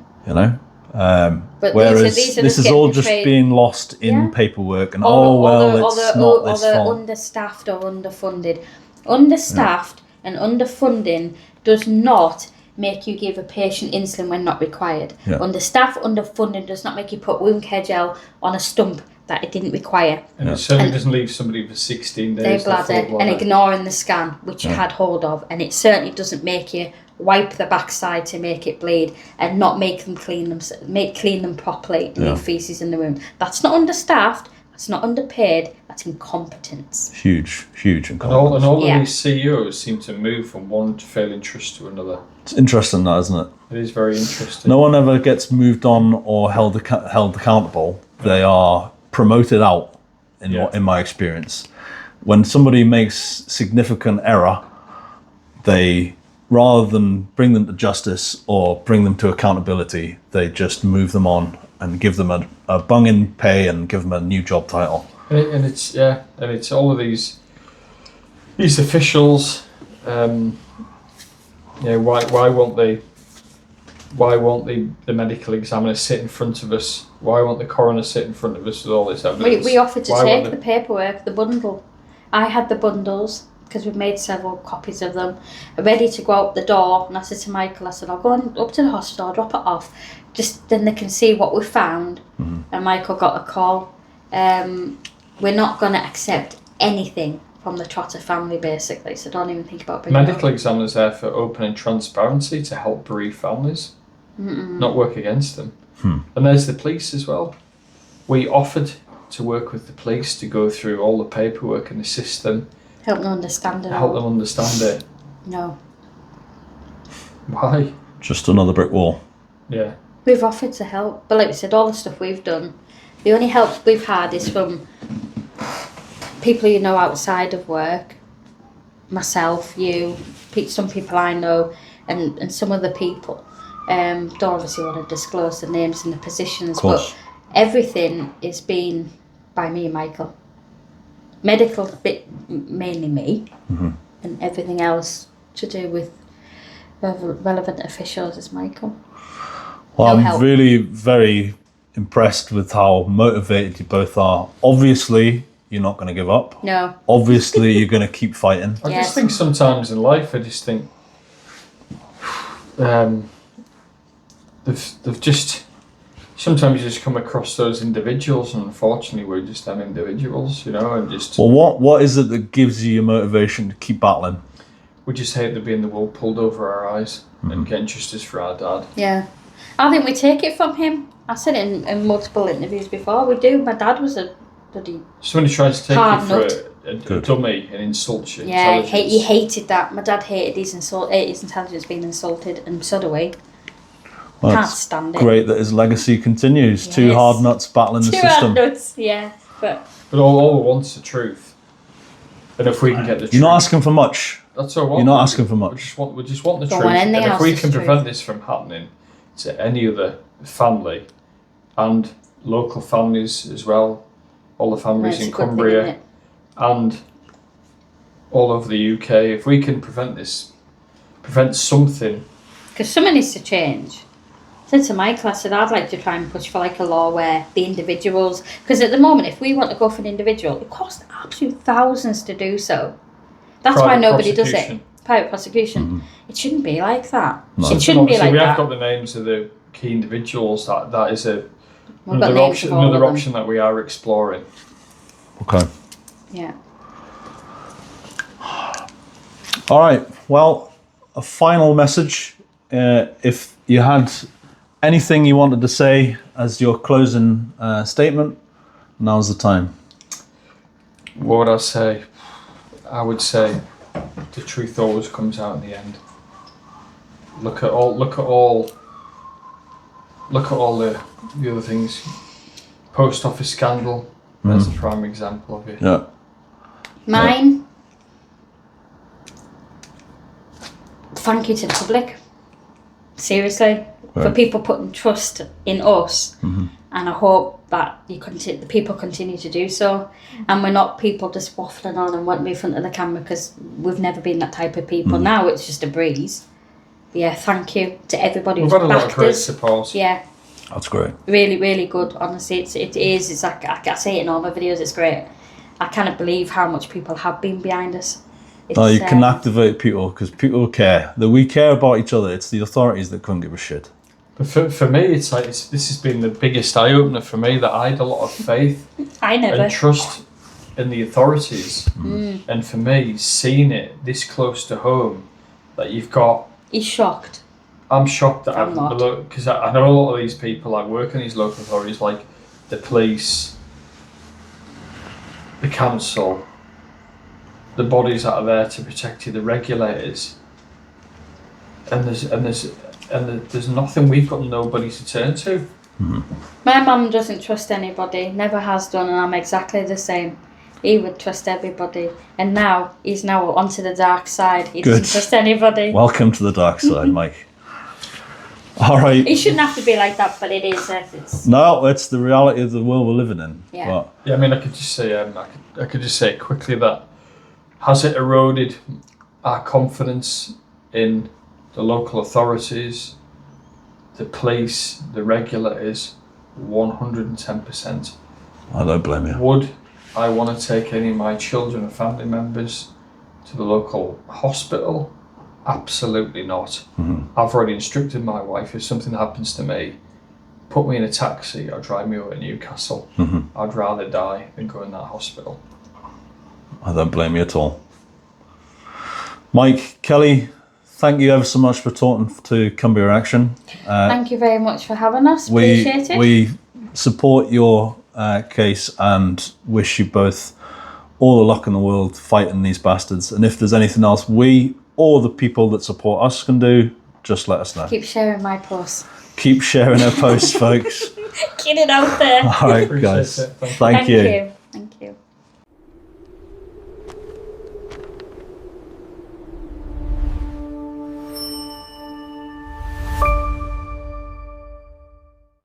But whereas this is all just being lost in paperwork and it's not this fault. Understaffed or underfunded. Understaffed and underfunding does not make you give a patient insulin when not required. Yeah. Understaffed, underfunding does not make you put wound care gel on a stump that it didn't require. And it certainly doesn't leave somebody for 16 days. Their bladder and ignoring the scan, which you had hold of, and it certainly doesn't make you wipe the backside to make it bleed and not make them clean them properly, leave feces in the wound. That's not understaffed. That's not underpaid. That's incompetence. Huge And all of Yeah. these CEOs seem to move from one failing trust to another. It's interesting, that, isn't it? It is very interesting. No one ever gets moved on or held accountable. They are promoted out, in my experience. When somebody makes significant error, they, rather than bring them to justice or bring them to accountability, they just move them on and give them a bung in pay and give them a new job title. And it's all of these officials. Why won't the medical examiner sit in front of us? Why won't the coroner sit in front of us with all this evidence? We offered to take the paperwork, the bundle. I had the bundles because we've made several copies of them, ready to go out the door. And I said to Michael, I'll go on up to the hospital, drop it off, just then they can see what we found. Mm-hmm. And Michael got a call. We're not going to accept anything from the Trotter family, basically, so don't even think about bringing medical examiners there for open and transparency to help bereaved families, not work against them. And there's the police as well. We offered to work with the police to go through all the paperwork and assist them. Help them understand it. No. Why? Just another brick wall. Yeah. We've offered to help, but like we said, all the stuff we've done, the only help we've had is from people you know outside of work, myself, you, some people I know, and some other people. Don't obviously want to disclose the names and the positions, but everything is being by me and Michael. Medical bit mainly me, and everything else to do with relevant officials is Michael. Well, I'm really very impressed with how motivated you both are. Obviously, you're not going to give up. No. Obviously, you're going to keep fighting. I just think sometimes in life, they've just, sometimes you just come across those individuals, and unfortunately we're just them individuals, and just... Well, what is it that gives you your motivation to keep battling? We just hate there being the wool pulled over our eyes and getting justice for our dad. Yeah. I think we take it from him. I've said it in multiple interviews before. We do. My dad was a bloody somebody tries to take hard you for a dummy and insult you. Yeah, he hated that. My dad hated his intelligence being insulted, and so do we. Well, can't stand it. Great that his legacy continues. Yes. Two hard nuts battling the system. Two hard nuts, yeah. But all we want is the truth. And if we can get the truth... You're not asking for much. That's all right. You're not asking for much. We just want the truth. And if we can prevent this from happening to any other family, and local families as well, all the families in Cumbria and all over the UK, if we can prevent something. Because something needs to change. I said to Michael, I said, I'd like to try and push for like a law where the individuals, because at the moment, if we want to go for an individual, it costs absolute thousands to do so. That's why nobody does it. Private prosecution. It shouldn't be like that. No. It shouldn't be like that. We have got the names of the key individuals. That is another option that we are exploring. Okay. Yeah. All right. Well, a final message. If you had anything you wanted to say as your closing statement, now's the time. What would I say? I would say the truth always comes out in the end. Look at all the other things. Post office scandal. That's a prime example of it. Yeah. Mine. Thank you to the public. Seriously, for people putting trust in us, and I hope that the people continue to do so, and we're not people just waffling on and wanting to be in front of the camera, because we've never been that type of people. Now it's just a breeze. But yeah, thank you to everybody who's backed us. We've had a lot of great support. Yeah. That's great. Really, really good. Honestly, it is. It's like I say it in all my videos. It's great. I cannot believe how much people have been behind us. No, you can activate people because people care. That we care about each other. It's the authorities that couldn't give a shit. But for me, it's like this has been the biggest eye opener for me, that I had a lot of faith and trust in the authorities. And for me, seeing it this close to home, that you've got. He's shocked. I'm shocked that because I know a lot of these people like work in these local authorities, like the police, the council, the bodies that are there to protect you, the regulators, and there's nothing. We've got nobody to turn to. My mum doesn't trust anybody, never has done, and I'm exactly the same. He would trust everybody, and now he's onto the dark side. He doesn't trust anybody. Welcome to the dark side, Mike. All right. It shouldn't have to be like that, but it is. No, it's the reality of the world we're living in. Yeah. But Yeah, I mean, I could just say, I could just say quickly that has it eroded our confidence in the local authorities, the police, the regulators? 110%. I don't blame you. Would I want to take any of my children and family members to the local hospital? Absolutely not. I've already instructed my wife, if something happens to me, put me in a taxi or drive me over to Newcastle. I'd rather die than go in that hospital. I don't blame you at all. Mike, Kelly, thank you ever so much for talking to Cumbria Action. Thank you very much for having us. Appreciate it. We support your case and wish you both all the luck in the world fighting these bastards. And if there's anything else we or the people that support us can do, just let us know. Keep sharing my posts. Keep sharing our posts, folks. Get it out there. All right, Appreciate guys. it. Thank you. Thank you. you.